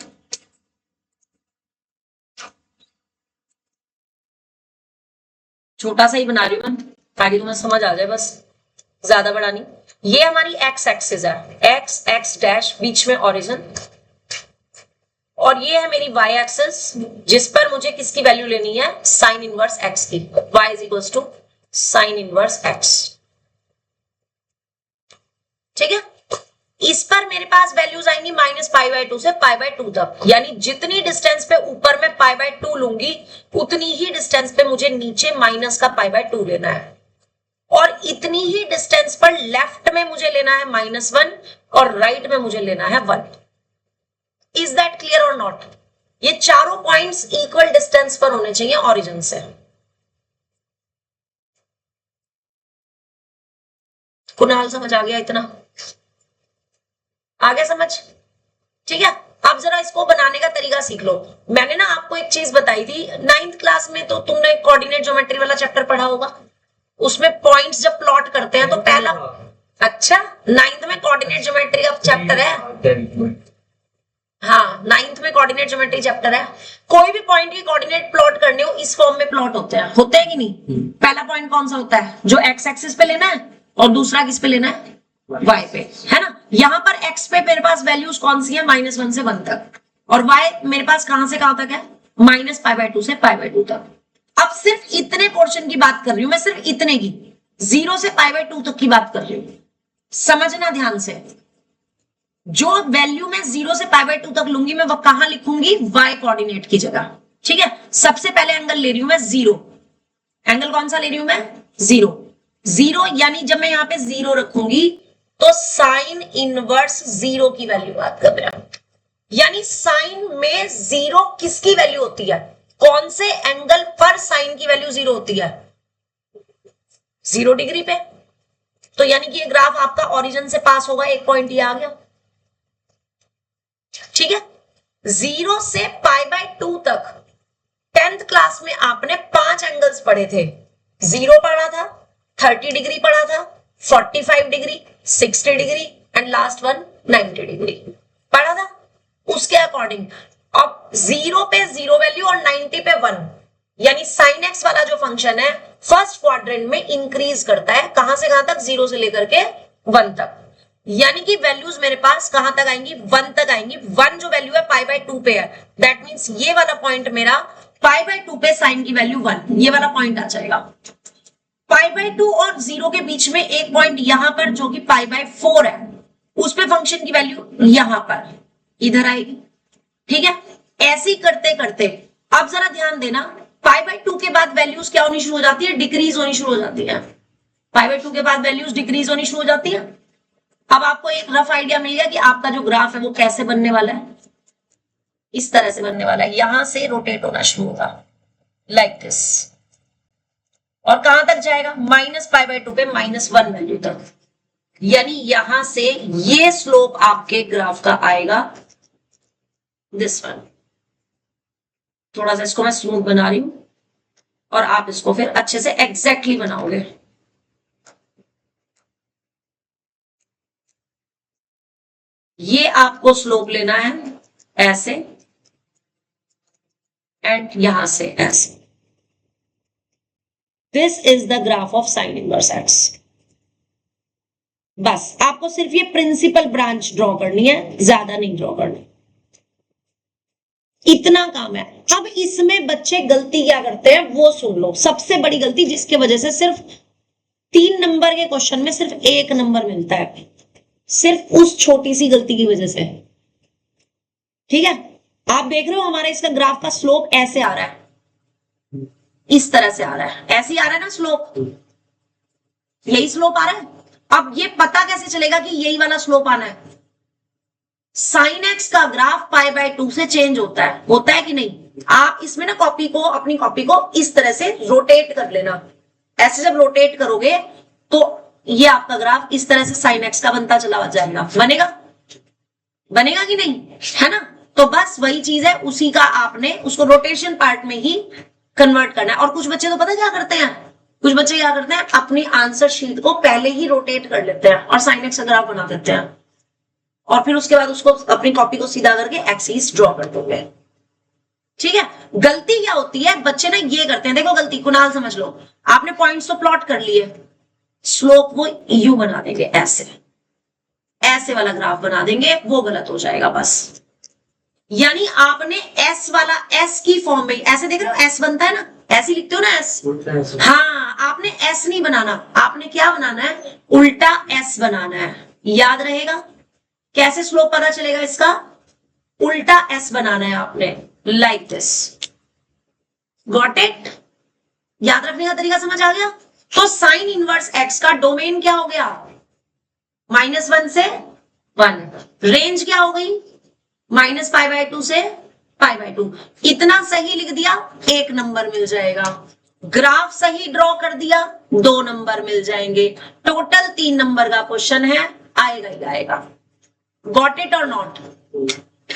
छोटा सा ही बना रही हूं मैं ताकि तुम्हें समझ आ जाए, बस ज्यादा बड़ा नहीं। ये हमारी एक्स एक्सिस है, एक्स एक्स डैश, बीच में ओरिजिन, और ये है मेरी वाई एक्सिस जिस पर मुझे किसकी वैल्यू लेनी है? साइन इनवर्स एक्स की। Y is equals to sine inverse x. ठीक है? इस पर मेरे पास वैल्यूज आएंगी -π/2 से π/2 तक, यानी जितनी डिस्टेंस पे ऊपर मैं π/2 लूंगी उतनी ही डिस्टेंस पे मुझे नीचे माइनस का π/2 लेना है, और इतनी ही डिस्टेंस पर लेफ्ट में मुझे लेना है -1 और राइट में मुझे लेना है 1। इज दैट क्लियर और नॉट? ये चारों पॉइंट्स इक्वल डिस्टेंस पर होने चाहिए ओरिजिन से। कुणाल समझ आ गया? इतना आ गया समझ? ठीक है, अब जरा इसको बनाने का तरीका सीख लो। मैंने ना आपको एक चीज बताई थी 9th क्लास में, तो तुमने कोऑर्डिनेट ज्योमेट्री वाला चैप्टर पढ़ा होगा, उसमें पॉइंट्स जब प्लॉट करते हैं तो पहला, अच्छा 9th में कोऑर्डिनेट ज्योमेट्री का चैप्टर है, हाँ 9th में कोऑर्डिनेट ज्योमेट्री चैप्टर है। कोई भी पॉइंट की कोऑर्डिनेट प्लॉट करने हो इस फॉर्म में प्लॉट होते हैं कि नहीं? पहला पॉइंट कौन सा होता है? जो एक्स एक्सिस पे लेना है, और दूसरा किस पे लेना है? वाई पे, है ना। यहां पर एक्स पे मेरे पास वैल्यूज कौन सी है? -1 से 1 तक, और वाई मेरे पास कहां से कहां तक है? -π/2 से π/2 तक। अब सिर्फ इतने पोर्शन की बात कर रही हूं मैं, सिर्फ इतने की, 0 से π/2 तक की बात कर रही हूं। समझना ध्यान से, जो वैल्यू मैं 0 से π/2 तक लूंगी मैं वो कहां लिखूंगी? वाई कोऑर्डिनेट की जगह, ठीक है। सबसे पहले एंगल ले रही हूं मैं 0, एंगल कौन सा ले रही हूं मैं? 0, यानी जब मैं यहां पे 0 रखूंगी तो साइन इनवर्स 0 की वैल्यू बात कर रहा हूं, यानी साइन में 0 किसकी वैल्यू होती है? कौन से एंगल पर साइन की वैल्यू 0 होती है? 0 डिग्री पे। तो यानी कि ये ग्राफ आपका ओरिजिन से पास होगा, एक पॉइंट ये आ गया, ठीक है। 0 से π/2 तक 10th क्लास में आपने 5 एंगल्स पढ़े थे। 0 पढ़ा था, 30 डिग्री पढ़ा था, 45 degree, 60 degree and last one 90 degree पढ़ा था। उसके अकॉर्डिंग अब 0 पे 0 वैल्यू और 90 पे 1, यानी साइन एक्स वाला जो फंक्शन है फर्स्ट क्वाड्रेंट में इंक्रीज करता है। कहां से कहां तक? 0 से लेकर के 1 तक, यानी कि वैल्यूज मेरे पास कहां तक आएंगी? 1 तक आएंगी। 1 जो वैल्यू है π/2 पे है, दैट मींस ये वाला पॉइंट मेरा π/2 पे साइन की वैल्यू 1, ये वाला पॉइंट आ जाएगा। π/2 और 0 के बीच में एक पॉइंट यहां पर जो कि π/4 है, उस पे फंक्शन की वैल्यू यहां पर इधर आएगी, ठीक है। ऐसे करते करते अब जरा ध्यान देना, π/2 के बाद वैल्यूज क्या होनी शुरू हो जाती है? डिक्रीज होनी शुरू हो जाती है। π/2 के बाद वैल्यूज डिक्रीज होनी शुरू हो जाती है। अब आपको एक रफ आइडिया मिल गया कि आपका जो ग्राफ है वो कैसे बनने वाला है। इस तरह से बनने वाला है, यहां से रोटेट होना शुरू होगा लाइक दिस, और कहां तक जाएगा? -π/2 पे -1 वैल्यू तक, यानी यहां से ये स्लोप आपके ग्राफ का आएगा दिस वन। थोड़ा सा इसको मैं स्मूथ बना रही हूं और आप इसको फिर अच्छे से एग्जैक्टली बनाओगे। ये आपको स्लोप लेना है ऐसे, एंड यहां से ऐसे। This is the graph of sine inverse x. बस आपको सिर्फ ये प्रिंसिपल ब्रांच ड्रॉ करनी है, ज्यादा नहीं ड्रॉ करनी, इतना काम है। अब इसमें बच्चे गलती क्या करते हैं वो सुन लो। सबसे बड़ी गलती जिसकी वजह से सिर्फ 3 नंबर के क्वेश्चन में सिर्फ 1 नंबर मिलता है, सिर्फ उस छोटी सी गलती की वजह से, ठीक है। आप देख रहे हो हमारा इसका ग्राफ का स्लोप ऐसे आ रहा है, इस तरह से आ रहा है, ऐसे ही आ रहा है ना स्लोप, यही स्लोप आ रहा है। अब ये पता कैसे चलेगा कि यही वाला स्लोप आना है? साइन एक्स का ग्राफ π/2 से चेंज होता है कि नहीं? आप इसमें ना अपनी कॉपी को इस तरह से रोटेट कर लेना। ऐसे जब रोटेट करोगे तो ये आपका ग्राफ इस तरह से साइन एक्स का बनता चला जाएगा। बनेगा कि नहीं, है ना। तो बस वही चीज है, उसी का आपने उसको रोटेशन पार्ट में ही कन्वर्ट करना है। और कुछ बच्चे तो पता क्या करते हैं, अपनी आंसर शीट को पहले ही रोटेट कर लेते हैं और साइन एक्स का ग्राफ बना देते हैं, और फिर उसके बाद उसको अपनी कॉपी को सीधा करके एक्सिस ड्रॉ कर दोगे, ठीक है। गलती क्या होती है, बच्चे ना ये करते हैं, देखो गलती, कुणाल समझ लो, आपने पॉइंट्स तो प्लॉट कर लिए, स्लोप वो यू बना देंगे, ऐसे वाला ग्राफ बना देंगे, वो गलत हो जाएगा बस। यानी आपने एस वाला एस की फॉर्म में, ऐसे देख रहे हो एस बनता है ना, ऐसे लिखते हो ना एस, हाँ आपने एस नहीं बनाना, आपने क्या बनाना है? उल्टा एस बनाना है, याद रहेगा। कैसे स्लोप पता चलेगा इसका? उल्टा एस बनाना है आपने, लाइक दिस। Got it? याद रखने का तरीका समझ आ गया? तो साइन इनवर्स एक्स का डोमेन क्या हो गया? -1 से 1। रेंज क्या हो गई? -π/2 से π/2। इतना सही लिख दिया, 1 नंबर मिल जाएगा। ग्राफ सही ड्रॉ कर दिया, 2 नंबर मिल जाएंगे। टोटल 3 नंबर का क्वेश्चन है, आएगा ही आएगा। गॉट इट और नॉट?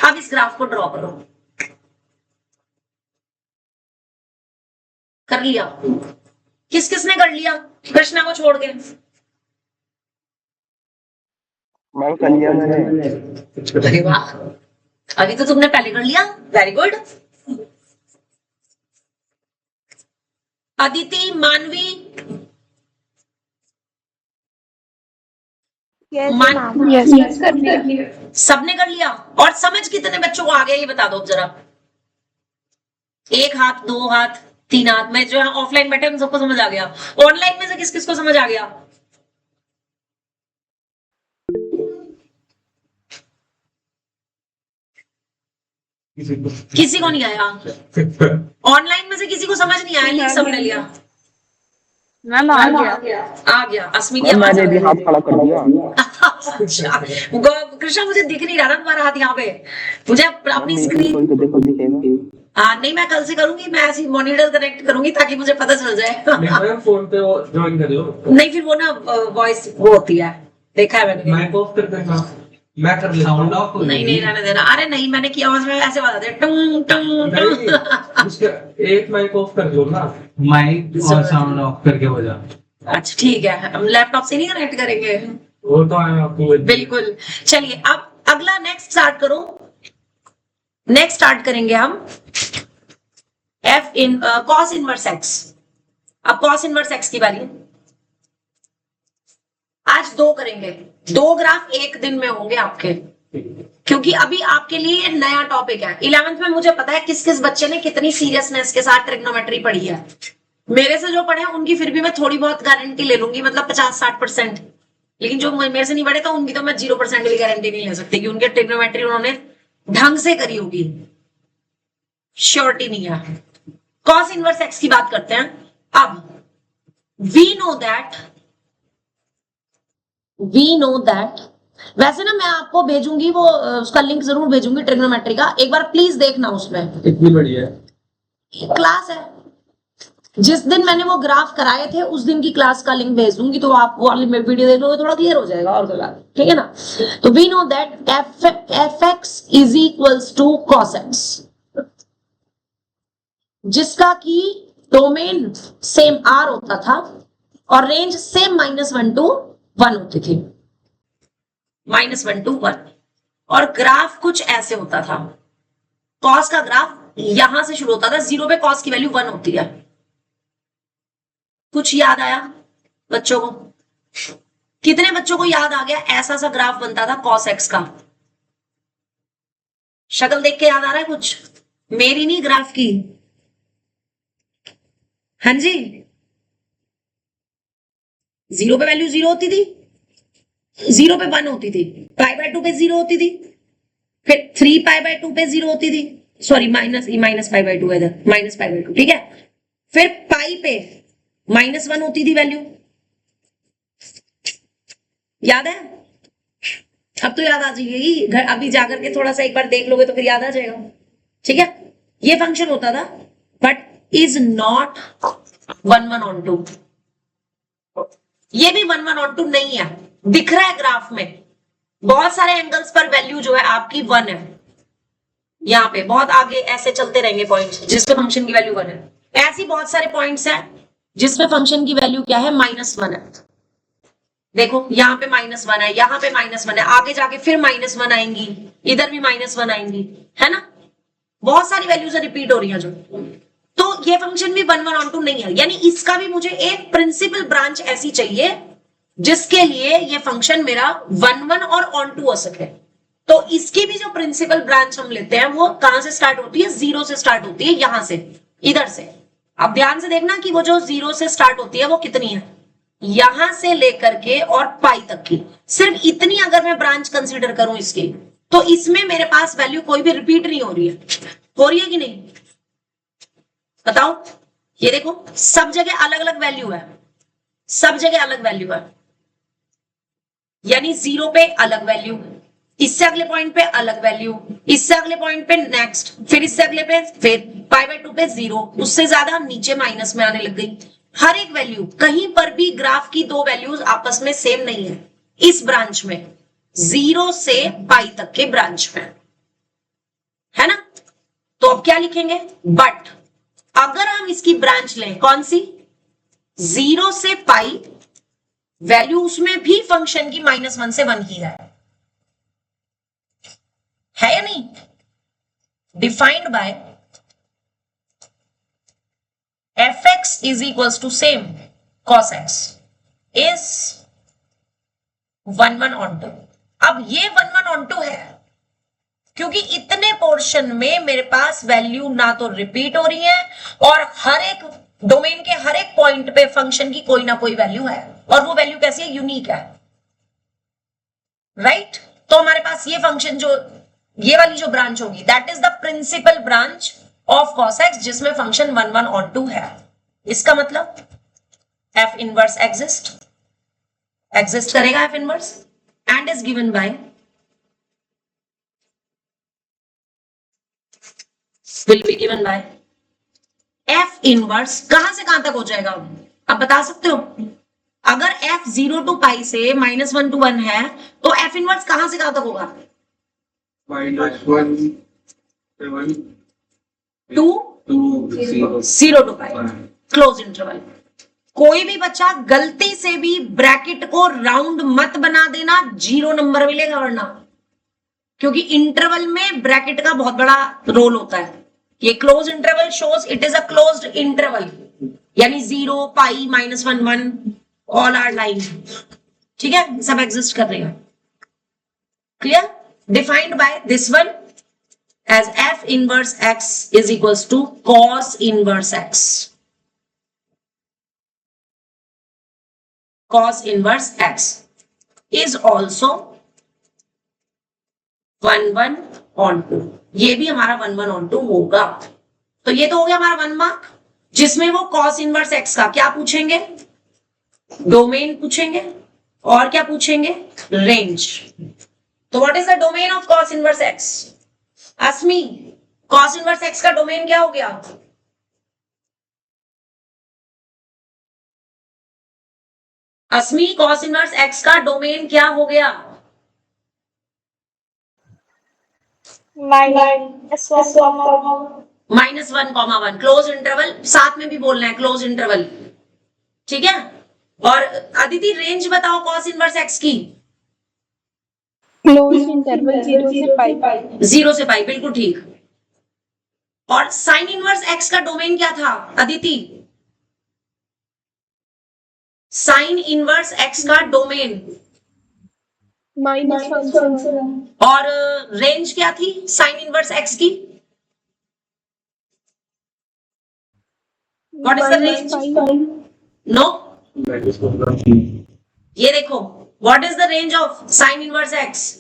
अब इस ग्राफ को ड्रॉ करो। कर लिया? किस किसने कर लिया? कृष्णा को छोड़ के। मैम कर लिया मैंने। अरे वाह, अभी तो तुमने पहले कर लिया, वेरी गुड। अदिति, मानवी, Yes, मान- ma'am. यस कर लिया। सबने कर लिया? और समझ कितने बच्चों को आ गया ये बता दो जरा। 1 हाथ, 2 हाथ, 3 हाथ में जो है ऑफलाइन बैठे उन सबको समझ आ गया। ऑनलाइन में से किस किस को समझ आ गया? किसी को नहीं आया? ऑनलाइन में से किसी को समझ नहीं आया? लिंक सबने लिया? मैम आ गया। आ गया। अस्मी की मैम आवाज मैंने भी हाथ खड़ा कर दिया। अच्छा, कृष्णा मुझे दिख नहीं रहा ना तुम्हारा हाथ यहाँ पे, मुझे अपनी मेरी स्क्रीन। खोल के देखो, दिखेगा। हाँ नहीं, मैं कल से करूंगी, मैं ऐसी मॉनिटर कनेक्ट करूंगी ताकि मुझे पता चल जाए। फोन पे ज्वाइन कर लो। नहीं फिर वो ना वॉइस वो होती है, देखा है मैंने। माइक ऑफ कर देना, मैं कर लेता हूं। साउंड ऑफ नहीं नहीं रहने देना। अरे नहीं, मैंने किया उसमें ऐसे बता दे, टंग टंग टंग। उसका एक माइक ऑफ कर दो ना, माइक और साउंड ऑफ करके हो जा। अच्छा ठीक है, हम लैपटॉप से नहीं कनेक्ट करेंगे। वो तो है आपको। बिल्कुल। चलिए अब अगला नेक्स्ट स्टार्ट करो। नेक्स्ट स्टार्ट करेंगे हम cos इनवर्स एक्स। अब cos इनवर्स एक्स की बारी है। आज 2 करेंगे, 2 ग्राफ एक दिन में होंगे आपके, क्योंकि अभी आपके लिए ये नया टॉपिक है। 11th में मुझे पता है किस किस बच्चे ने कितनी सीरियसनेस के साथ ट्रिग्नोमेट्री पढ़ी है। मेरे से जो पढ़े उनकी फिर भी मैं थोड़ी बहुत गारंटी ले लूंगी, मतलब 50-60%। लेकिन जो मेरे से नहीं पढ़े तो उनकी तो मैं 0% भी गारंटी नहीं ले सकती कि उनके ट्रिग्नोमेट्री उन्होंने ढंग से करी होगी, श्योरिटी नहीं है। कॉस इनवर्स एक्स की बात करते हैं। अब वी नो दैट वैसे ना मैं आपको भेजूंगी वो उसका लिंक जरूर भेजूंगी ट्रिग्नोमेट्री का, एक बार प्लीज देखना। उसमें इतनी बढ़िया है क्लास है, जिस दिन मैंने वो ग्राफ कराए थे उस दिन की क्लास का लिंक भेज दूंगी, तो आप वो वाली वीडियो देख लोगे, थोड़ा क्लियर हो जाएगा। और कोई बात, ठीक है ना? तो we know that f x is equals to cos x, जिसका की डोमेन सेम आर होता था और रेंज सेम -1 to 1 होती थी, -1 to 1। और ग्राफ कुछ ऐसे होता था। कॉस का ग्राफ यहां से शुरू होता था, 0 पे कॉस की वैल्यू 1 होती है। कुछ याद आया बच्चों को? कितने बच्चों को याद आ गया ऐसा सा ग्राफ बनता था कॉस एक्स का? शक्ल देख के याद आ रहा है कुछ? मेरी नहीं, ग्राफ की। हाँ जी, 0 पे वैल्यू 0 होती थी, 0 पे 1 होती थी, π/2 पे 0 होती थी, फिर 3π/2 पे 0 होती थी, सॉरी -π/2 है इधर, -π/2, ठीक है। फिर पाई पे -1 होती थी वैल्यू, याद है? अब तो याद आ जाएगी, घर अभी जाकर के थोड़ा सा एक बार देख लोगे तो फिर याद आ जाएगा, ठीक है। ये फंक्शन होता था, बट इज नॉट 1 on 2। ये भी 1 on 2 नहीं है, दिख रहा है ग्राफ में बहुत सारे एंगल्स पर वैल्यू जो है आपकी 1 है। यहाँ पे बहुत आगे ऐसे चलते रहेंगे पॉइंट्स जिसपे फंक्शन की वैल्यू 1 है। ऐसी बहुत सारे पॉइंट्स हैं जिसपे फंक्शन की वैल्यू क्या है, -1 है। देखो यहाँ पे -1 है, यहाँ पे -1 है, आगे जाके फिर -1 आएंगी, इधर भी -1 आएंगी, है ना? बहुत सारी वैल्यूज रिपीट हो रही है जो। तो ये फंक्शन भी 1 on 2 नहीं है, यानी इसका भी मुझे एक प्रिंसिपल ब्रांच ऐसी चाहिए जिसके लिए ये फंक्शन मेरा 1 और on 2 हो सके। तो इसकी भी जो प्रिंसिपल ब्रांच हम लेते हैं वो कहां से स्टार्ट होती है? 0 से स्टार्ट होती है, यहां से, इधर से। अब ध्यान से देखना कि वो जो 0 से स्टार्ट होती है वो कितनी है। यहां से लेकर के और पाई तक की, सिर्फ इतनी अगर मैं ब्रांच कंसीडर करूं इसकी, तो इसमें मेरे पास वैल्यू कोई भी रिपीट नहीं हो रही है कि नहीं? बताओ, ये देखो सब जगह अलग अलग वैल्यू है, सब जगह अलग वैल्यू है, यानी 0 पे अलग वैल्यू, इससे अगले पॉइंट पे अलग वैल्यू, इससे अगले पॉइंट पे नेक्स्ट, फिर इससे अगले पे, फिर π/2 पे 0, उससे ज्यादा नीचे माइनस में आने लग गई। हर एक वैल्यू, कहीं पर भी ग्राफ की दो वैल्यूज आपस में सेम नहीं है इस ब्रांच में, 0 से पाई तक के ब्रांच में, है ना? तो अब क्या लिखेंगे? बट अगर हम इसकी ब्रांच लें, कौन सी? 0 से पाई, वैल्यू उसमें भी फंक्शन की -1 से 1 ही है या नहीं? Defined by fx is equals to same cos x is 1 on 2। अब ये 1 on 2 है क्योंकि इतने पोर्शन में मेरे पास वैल्यू ना तो रिपीट हो रही है और हर एक डोमेन के हर एक पॉइंट पे फंक्शन की कोई ना कोई वैल्यू है, और वो वैल्यू कैसी है? यूनिक है, राइट? तो हमारे पास ये फंक्शन जो, ये वाली जो ब्रांच होगी, that is the principal branch of cos x, जिसमें फंक्शन 1 on 2 है। इसका मतलब f इनवर्स एग्जिस्ट करेगा, f inverse, and is given by will be given by f inverse. कहां से कहां तक हो जाएगा अब बता सकते हो? अगर f 0 to पाई से -1 to 1 है, तो f इनवर्स कहां से कहां तक होगा? To 0 to pi, close interval. कोई भी बच्चा गलती से भी ब्रैकेट को राउंड मत बना देना, 0 नंबर मिलेगा वरना, क्योंकि इंटरवल में ब्रैकेट का बहुत बड़ा रोल होता है। ये close interval shows it is a closed interval, यानी 0 पाई -1 1 ऑल आर लाइन, ठीक है, सब एग्जिस्ट कर रहे हैं। Clear? Defined by this one as f inverse x is equals to cos inverse x. Cos inverse x is also 1 on 2। ये भी हमारा 1 on 2 होगा। तो ये तो हो गया हमारा 1 मार्क, जिसमें वो cos inverse x का क्या पूछेंगे? डोमेन पूछेंगे, और क्या पूछेंगे? रेंज। तो what is the domain of cos inverse x? Asmi, cos inverse x का डोमेन क्या हो गया? अस्मी, cos इनवर्स x का डोमेन क्या हो गया? -1, क्लोज इंटरवल, साथ में भी बोलना है क्लोज इंटरवल, ठीक है? और अदिति रेंज बताओ cos इनवर्स x की। क्लोज इंटरवल 0 से पाई। 0 से पाई, बिल्कुल ठीक। और साइन इनवर्स x का डोमेन क्या था अदिति? साइन इनवर्स x का डोमेन -1। और रेंज क्या थी साइन इनवर्स x की? What is the range? No, ये देखो, what is the range of sine inverse x?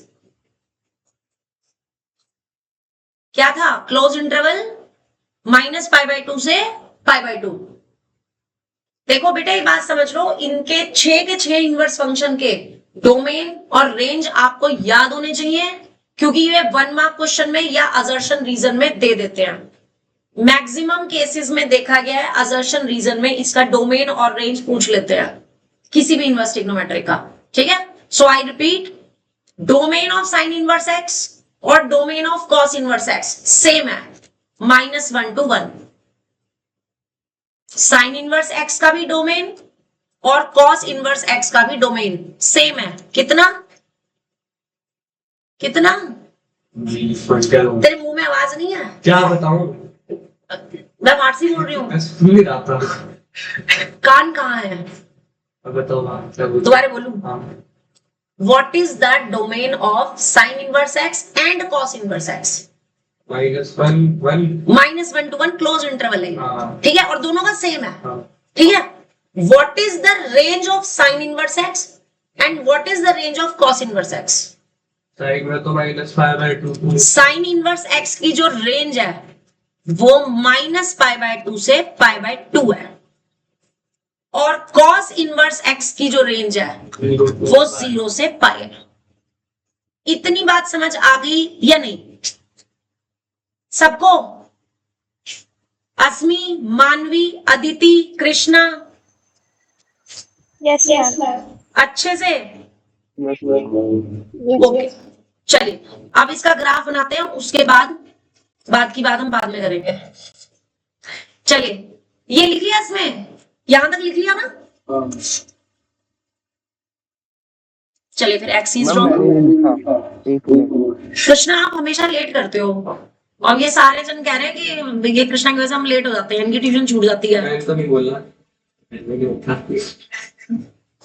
क्या था? क्लोज इंटरवल -π/2 से π/2। देखो बेटा, एक बात समझ लो, इनके 6 के 6 इनवर्स फंक्शन के डोमेन और रेंज आपको याद होने चाहिए, क्योंकि ये 1 मार्क क्वेश्चन में या असर्शन रीजन में दे देते हैं। मैक्सिमम केसेस में देखा गया है असर्शन रीजन में इसका डोमेन और रेंज पूछ लेते हैं किसी भी इनवर्स ट्रिग्नोमेट्री का, ठीक है? So I repeat, domain of sine inverse x और domain of cos inverse x same है, -1 to 1। साइन इनवर्स x का भी डोमेन और cos इनवर्स x का भी डोमेन सेम है। कितना? तेरे मुंह में आवाज नहीं है? क्या बताऊं? मैं फारसी बोल रही हूँ। सुन ही रहा था। कान कहाँ है? बताओ, दोबारा बोलूं? What is the domain of sin inverse x and cos inverse x? -1 -1 to 1 close interval है, ठीक है? और दोनों का सेम है, ठीक है? What is the range of sine inverse x and what is the range of cos inverse x? Sine में तो -π/2 साइन इनवर्स एक्स की जो रेंज है वो -π/2 से π/2 है और कॉस इनवर्स एक्स की जो रेंज है वो 0 से पाई है। इतनी बात समझ आ गई या नहीं सबको? अस्मी, मानवी, अदिति, कृष्णा, Yes, ma'am. अच्छे से? Yes, ma'am. ओके चलिए अब इसका ग्राफ बनाते हैं, उसके बाद बात की बात हम बाद में करेंगे। चलिए ये लिख लिया, इसमें यहां तक लिख लिया ना? चलिए फिर एक्सिस ड्रॉ। मैम मैंने लिखा एक मिनट। कृष्णा आप हमेशा लेट करते हो और ये सारे जन कह रहे हैं कि ये कृष्णा की वजह से हम लेट हो जाते हैं, इनकी ट्यूशन छूट जाती है। मैं तो नहीं बोला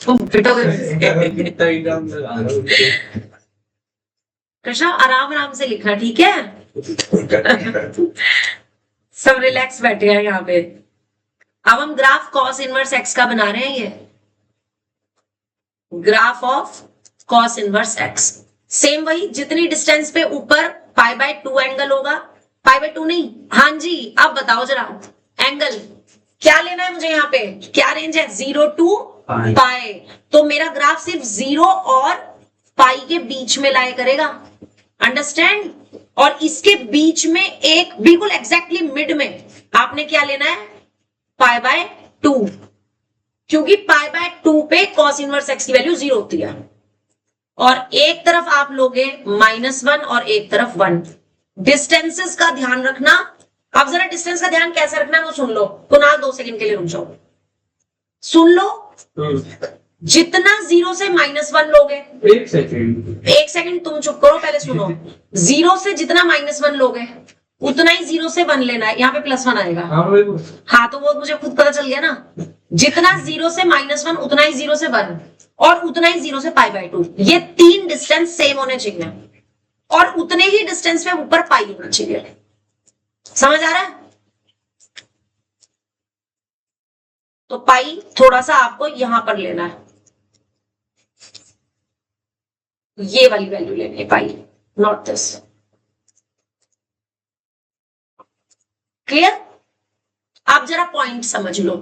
तुम कृष्णा आराम आराम से लिखना, ठीक है? सब रिलैक्स बैठे हैं यहाँ पे। अब हम ग्राफ कॉस इनवर्स एक्स का बना रहे हैं, ये graph of cos inverse x. Same वही, जितनी डिस्टेंस पे ऊपर π/2 एंगल होगा, π/2 नहीं, हाँ जी अब बताओ जरा एंगल क्या लेना है मुझे, यहाँ पे क्या रेंज है? 0 to पाई। तो मेरा ग्राफ सिर्फ 0 और पाई के बीच में लाए करेगा, अंडरस्टैंड? और इसके बीच में एक बिल्कुल एग्जैक्टली मिड में आपने क्या लेना है? π/2, क्योंकि π/2 पे cos इनवर्स x की वैल्यू 0 होती है और एक तरफ आप लोगे -1 और एक तरफ 1। डिस्टेंसेस का ध्यान रखना। अब जरा डिस्टेंस का ध्यान कैसे रखना है वो सुन लो। कुणाल 2 सेकंड के लिए रुक जाओ, सुन लो। जितना 0 से -1 लोगे, एक सेकंड एक सेकंड तुम चुप करो, पहले सुनो। 0 से जितना -1 लोगे उतना ही 0 से 1 लेना है, यहाँ पे +1 आएगा। हाँ तो वो मुझे खुद पता चल गया ना। जितना 0 से -1 उतना ही 0 से 1 और उतना ही 0 से π/2। ये 3 डिस्टेंस सेम होने चाहिए और उतने ही डिस्टेंस पे ऊपर पाई होना चाहिए। समझ आ रहा है? तो पाई थोड़ा सा आपको यहां पर लेना है, ये वाली वैल्यू लेनी है पाई, नॉट दिस। क्लियर? आप जरा पॉइंट समझ लो,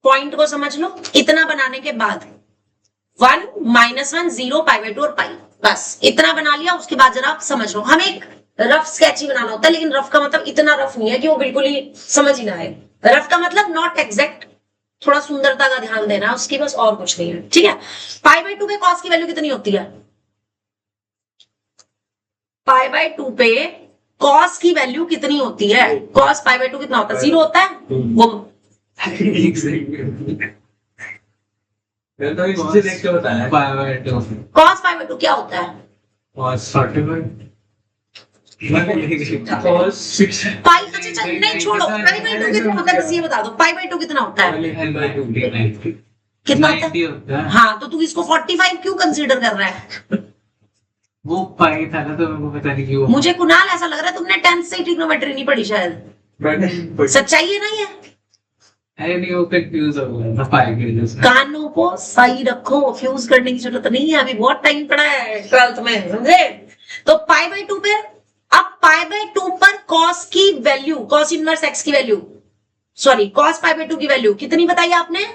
पॉइंट को समझ लो। इतना बनाने के बाद 1 -1 0 π/2 और पाई, बस इतना बना लिया। उसके बाद जरा आप समझ लो। हमें एक रफ स्केच ही बनाना होता है, लेकिन रफ का मतलब इतना रफ नहीं है कि वो बिल्कुल ही समझ ही ना आए। रफ का मतलब नॉट एग्जैक्ट, थोड़ा सुंदरता का ध्यान देना है उसकी, बस और कुछ नहीं है, ठीक है? π/2 पे कॉस की वैल्यू कितनी होती है? π/2 पे कॉस की वैल्यू कितनी होती है? कॉस π/2 कितना होता है? 0 होता है। वो एक सेकंड मैं तो इससे देख के बताया π/2 कॉस π/2 क्या होता है? cos 45 cos 6 पाई, अच्छा नहीं छोड़ो, π/2 कितना होता है बस ये बता दो। π/2 कितना होता है? कितना होता है? हाँ तो तू इसको 45 क्यों कंसीडर कर रहा है? वो पाई था ना, तो मेरे को पता नहीं क्यों। मुझे कुणाल ऐसा लग रहा है तुमने 10th से ट्रिग्नोमेट्री नहीं पढ़ी शायद। सच्चाई है ना ये? अरे नहीं, वो कंफ्यूज हो गया ना पाई की वजह से। कानों को सही रखो, फ्यूज करने की जरूरत नहीं है, अभी बहुत टाइम पड़ा है 12th में, समझे? तो π/2 पे, अब π/2 पर कॉस की वैल्यू, कॉस इनवर्स एक्स की वैल्यू, सॉरी कॉस π/2 की वैल्यू कितनी बताई आपने?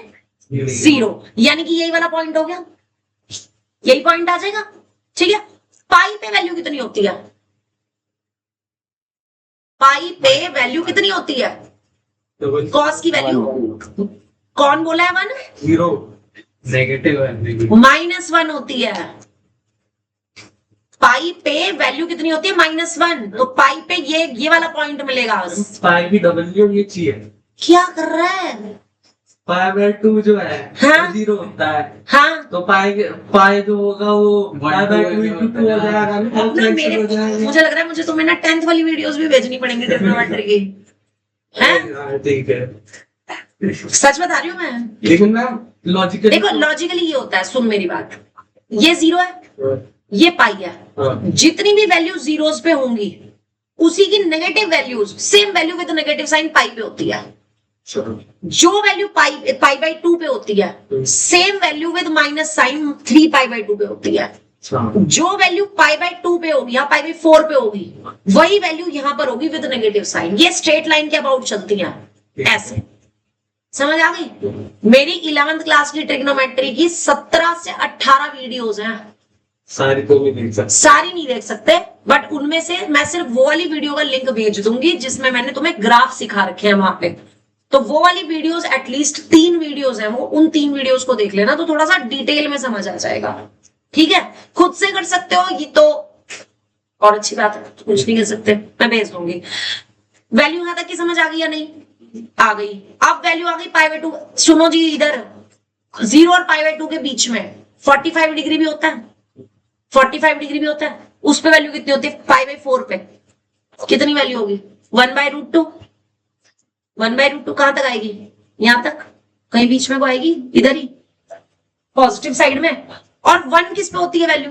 0। यानी कि यही वाला पॉइंट हो गया, यही पॉइंट आ जाएगा, ठीक है? पाई पे वैल्यू कितनी होती है? पाई पे वैल्यू कितनी होती है? कॉस की वैल्यू कौन बोला है? 1 0 नेगेटिव है, -1 होती है। पाई पे वैल्यू कितनी होती है? -1। तो पाई पे ये वाला पॉइंट मिलेगा। पाई भी डबल ये चाहिए। क्या कर रहा है? π/2 जो है हाँ? 0 होता है, हाँ तो पाई जो होगा वो π/2 हो जाएगा, मुझे लग रहा है मुझे तुम्हें ना 10th वाली वीडियोस भी भेजनी पड़ेंगी ट्रिग्नोमेट्री की, हैं? ठीक है, सच बता रही हूँ मैं। लेकिन ना लॉजिकली देखो लॉजिकली ये होता है, सुन मेरी बात, ये 0 है, ये पाई है। जितनी भी वैल्यू जीरोस पे होंगी उसी की negative values same value with negative sine pi पे होती है। जो वैल्यू पाई बाई 2 पे होती है same value with minus sine 3 pi by 2 पे होती है। जो वैल्यू पाई बाई 2 पे होगी या पाई बाई 4 पे होगी वही वैल्यू यहां पर होगी विद नेगेटिव साइन। ये स्ट्रेट लाइन के अबाउट चलती है ऐसे, समझ आ गई। मेरी 11th क्लास की ट्रिग्नोमेट्री की 17 से 18 वीडियोस हैं, सारी तो भी देख सकते, सारी नहीं देख सकते, बट उनमें से मैं सिर्फ वो वाली वीडियो का लिंक भेज दूंगी जिसमें मैंने तुम्हें ग्राफ सिखा रखे हैं वहां पे। तो वो वाली वीडियोस एटलीस्ट 3 वीडियोस हैं, वो उन 3 वीडियोस को देख लेना तो थोड़ा सा डिटेल में समझ आ जाएगा। ठीक है, खुद से कर सकते हो ये तो और अच्छी बात है, तो कुछ नहीं कर सकते, मैं भेज दूंगी। वैल्यू यहां तक की समझ आ गई या नहीं? आ गई। अब वैल्यू आ गई पाई बाई 2। सुनो जी, इधर 0 और पाई बाई 2 के बीच में 45 डिग्री भी होता है, 45 डिग्री भी होता है। उस पे वैल्यू कितनी होती है? पाई बाई 4 पे कितनी वैल्यू होगी? 1/√2। 1/√2 कहां तक आएगी? यहां तक, कहीं बीच में को आएगी, इधर ही पॉजिटिव साइड में। और 1 किस पे होती है वैल्यू?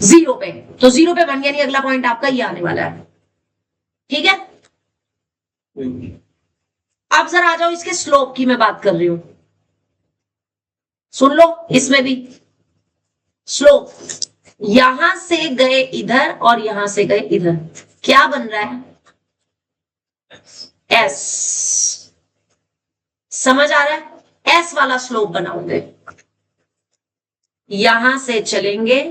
0 पे। तो 0 पे 1 यानी अगला पॉइंट आपका ये आने वाला है। ठीक है, अब जरा आ जाओ इसके स्लोप की मैं बात कर रही हूं, सुन लो। इसमें भी स्लोप यहां से गए इधर और यहां से गए इधर, क्या बन रहा है? एस। समझ आ रहा है? एस वाला स्लोप बनाओगे, यहां से चलेंगे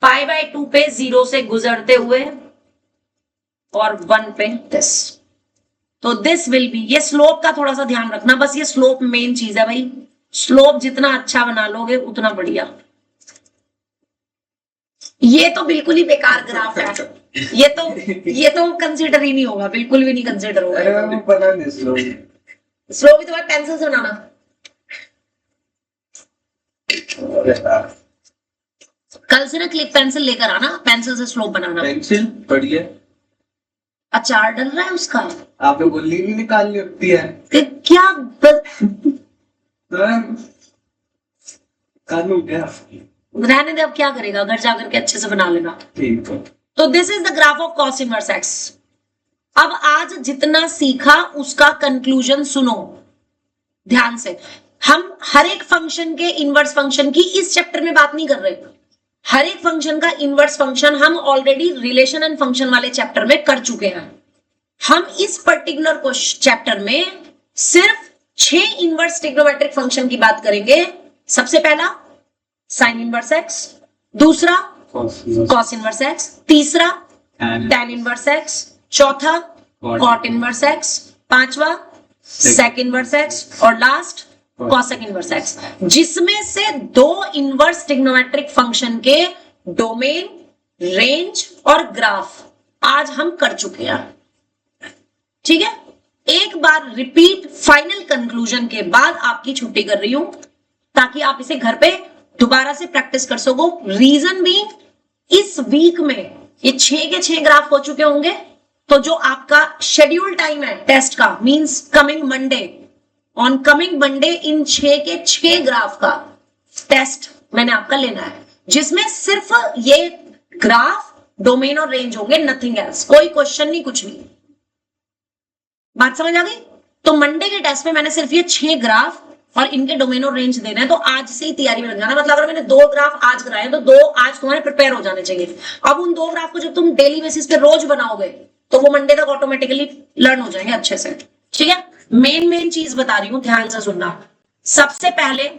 पाई बाई 2 पे 0 से गुजरते हुए और 1 पे दिस। तो दिस विल बी, ये स्लोप का थोड़ा सा ध्यान रखना, बस ये स्लोप मेन चीज है भाई। स्लोप जितना अच्छा बना लोगे उतना बढ़िया। ये तो बिल्कुल ही बेकार ग्राफ है, ये तो कंसीडर ही नहीं होगा, बिल्कुल भी नहीं कंसीडर होगा। अरे पता नहीं स्लोप भी तो पेंसिल से बनाना। कल से ना क्लिप पेंसिल लेकर आना, पेंसिल से स्लोप बनाना। पेंसिल बढ़िया, अचार डल रहा है उसका, आपने गोली भी निकालनी होती है क्या कानून क्या? रहने दे, अब क्या करेगा, घर जाकर के अच्छे से बना लेना। ठीक है, तो this is the graph of cos inverse x. अब आज जितना सीखा उसका कंक्लूजन सुनो ध्यान से। हम हर एक फंक्शन के इनवर्स फंक्शन की इस चैप्टर में बात नहीं कर रहे। हर एक फंक्शन का इनवर्स फंक्शन हम ऑलरेडी रिलेशन एंड फंक्शन वाले चैप्टर में कर चुके हैं। हम इस पर्टिकुलर चैप्टर में सिर्फ 6 इनवर्स ट्रिग्नोमेट्रिक फंक्शन की बात करेंगे। सबसे पहला साइन इनवर्स एक्स, दूसरा कॉस इनवर्स एक्स, तीसरा tan इनवर्स एक्स, चौथा कॉट इनवर्स एक्स, पांचवा सेक इनवर्स एक्स और लास्ट कॉसेक इनवर्स एक्स, जिसमें से 2 इनवर्स ट्रिग्नोमेट्रिक फंक्शन के डोमेन, रेंज और ग्राफ आज हम कर चुके हैं। ठीक है, एक बार रिपीट फाइनल कंक्लूजन के बाद आपकी छुट्टी कर रही हूं ताकि आप इसे घर पे दोबारा से प्रैक्टिस कर सको। रीजन बीइंग, इस वीक में ये 6 के 6 ग्राफ हो चुके होंगे, तो जो आपका शेड्यूल टाइम है टेस्ट का, means coming Monday, on coming Monday in 6 के 6 ग्राफ का टेस्ट मैंने आपका लेना है, जिसमें सिर्फ ये ग्राफ, डोमेन और रेंज होंगे, नथिंग एल्स। कोई क्वेश्चन नहीं, कुछ नहीं। बात समझ आ गई? तो मंडे के टेस्ट में मैंने सिर्फ ये 6 ग्राफ और इनके डोमेन और रेंज देना है। तो आज से ही तैयारी में लग जाना। मतलब अगर मैंने 2 ग्राफ आज कराए तो 2 आज तुम्हारे प्रिपेयर हो जाने चाहिए। अब उन 2 ग्राफ को जब तुम डेली बेसिस पे रोज बनाओगे तो वो मंडे तक ऑटोमेटिकली लर्न हो जाएंगे अच्छे से। ठीक है, मेन चीज बता रही हूं, ध्यान से सुनना। सबसे पहले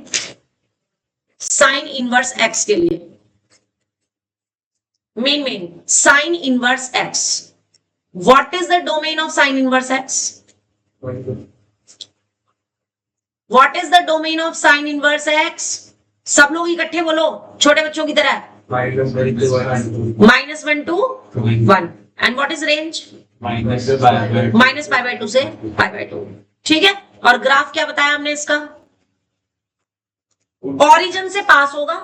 साइन इनवर्स एक्स के लिए main sign inverse x, what is the domain of sine inverse x? What is the domain of sine inverse x? सब लोग इकट्ठे बोलो, छोटे बच्चों की तरह। -1 to 1। And what is range? -π/2 से π/2। ठीक है, और ग्राफ क्या बताया हमने इसका? ओरिजिन से पास होगा,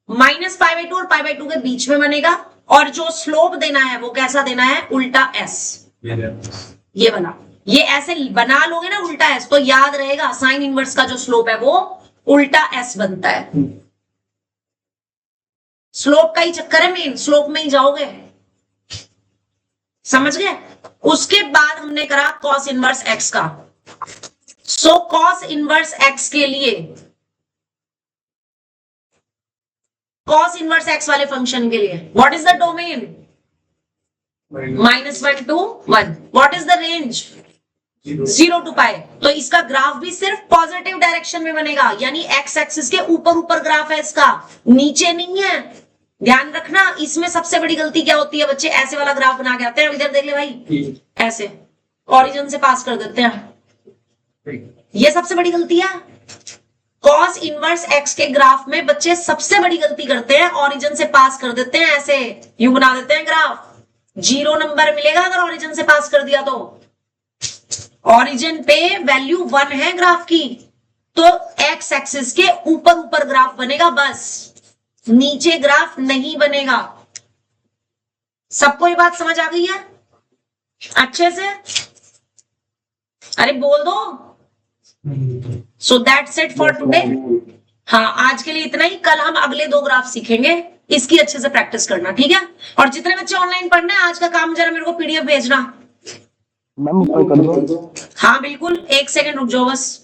-π/2 और π/2 के बीच में बनेगा, और जो स्लोप देना है वो कैसा देना है? उल्टा एस। ये बना, ये ऐसे बना लोगे ना उल्टा एस, तो याद रहेगा साइन इनवर्स का जो स्लोप है वो उल्टा एस बनता है। स्लोप का ही चक्कर है मेन, स्लोप में ही जाओगे। समझ गए? उसके बाद हमने करा कॉस इनवर्स एक्स का। सो कॉस इनवर्स एक्स के लिए, कॉस इनवर्स एक्स वाले फंक्शन के लिए what is the domain? -1 to 1। What is the range? 0 to पाई। तो इसका ग्राफ भी सिर्फ पॉजिटिव डायरेक्शन में बनेगा, यानी एक्स एक्सिस के ऊपर ऊपर ग्राफ है इसका, नीचे नहीं है। ध्यान रखना, इसमें सबसे बड़ी गलती क्या होती है बच्चे, ऐसे वाला ग्राफ बना के आते हैं, इधर देख ले भाई, ऐसे ओरिजिन से पास कर देते हैं, ये सबसे बड़ी गलती है। कॉस इनवर्स एक्स के ग्राफ में बच्चे सबसे बड़ी गलती करते हैं, ओरिजिन से पास कर देते हैं, ऐसे यूं बना देते हैं ग्राफ, 0 नंबर मिलेगा अगर ओरिजिन से पास कर दिया तो। ओरिजिन पे वैल्यू 1 है ग्राफ की, तो एक्स एक्सिस के ऊपर ऊपर ग्राफ बनेगा, बस नीचे ग्राफ नहीं बनेगा। सबको ये बात समझ आ गई है अच्छे से? अरे बोल दो। So that's it for today. हाँ, आज के लिए इतना ही। कल हम अगले 2 ग्राफ सीखेंगे, इसकी अच्छे से प्रैक्टिस करना, ठीक है? और जितने बच्चे ऑनलाइन पढ़ना है, आज का काम जरा मेरे को पीडीएफ भेजना। मैम कर दो। हाँ बिल्कुल, 1 सेकंड रुक जाओ बस।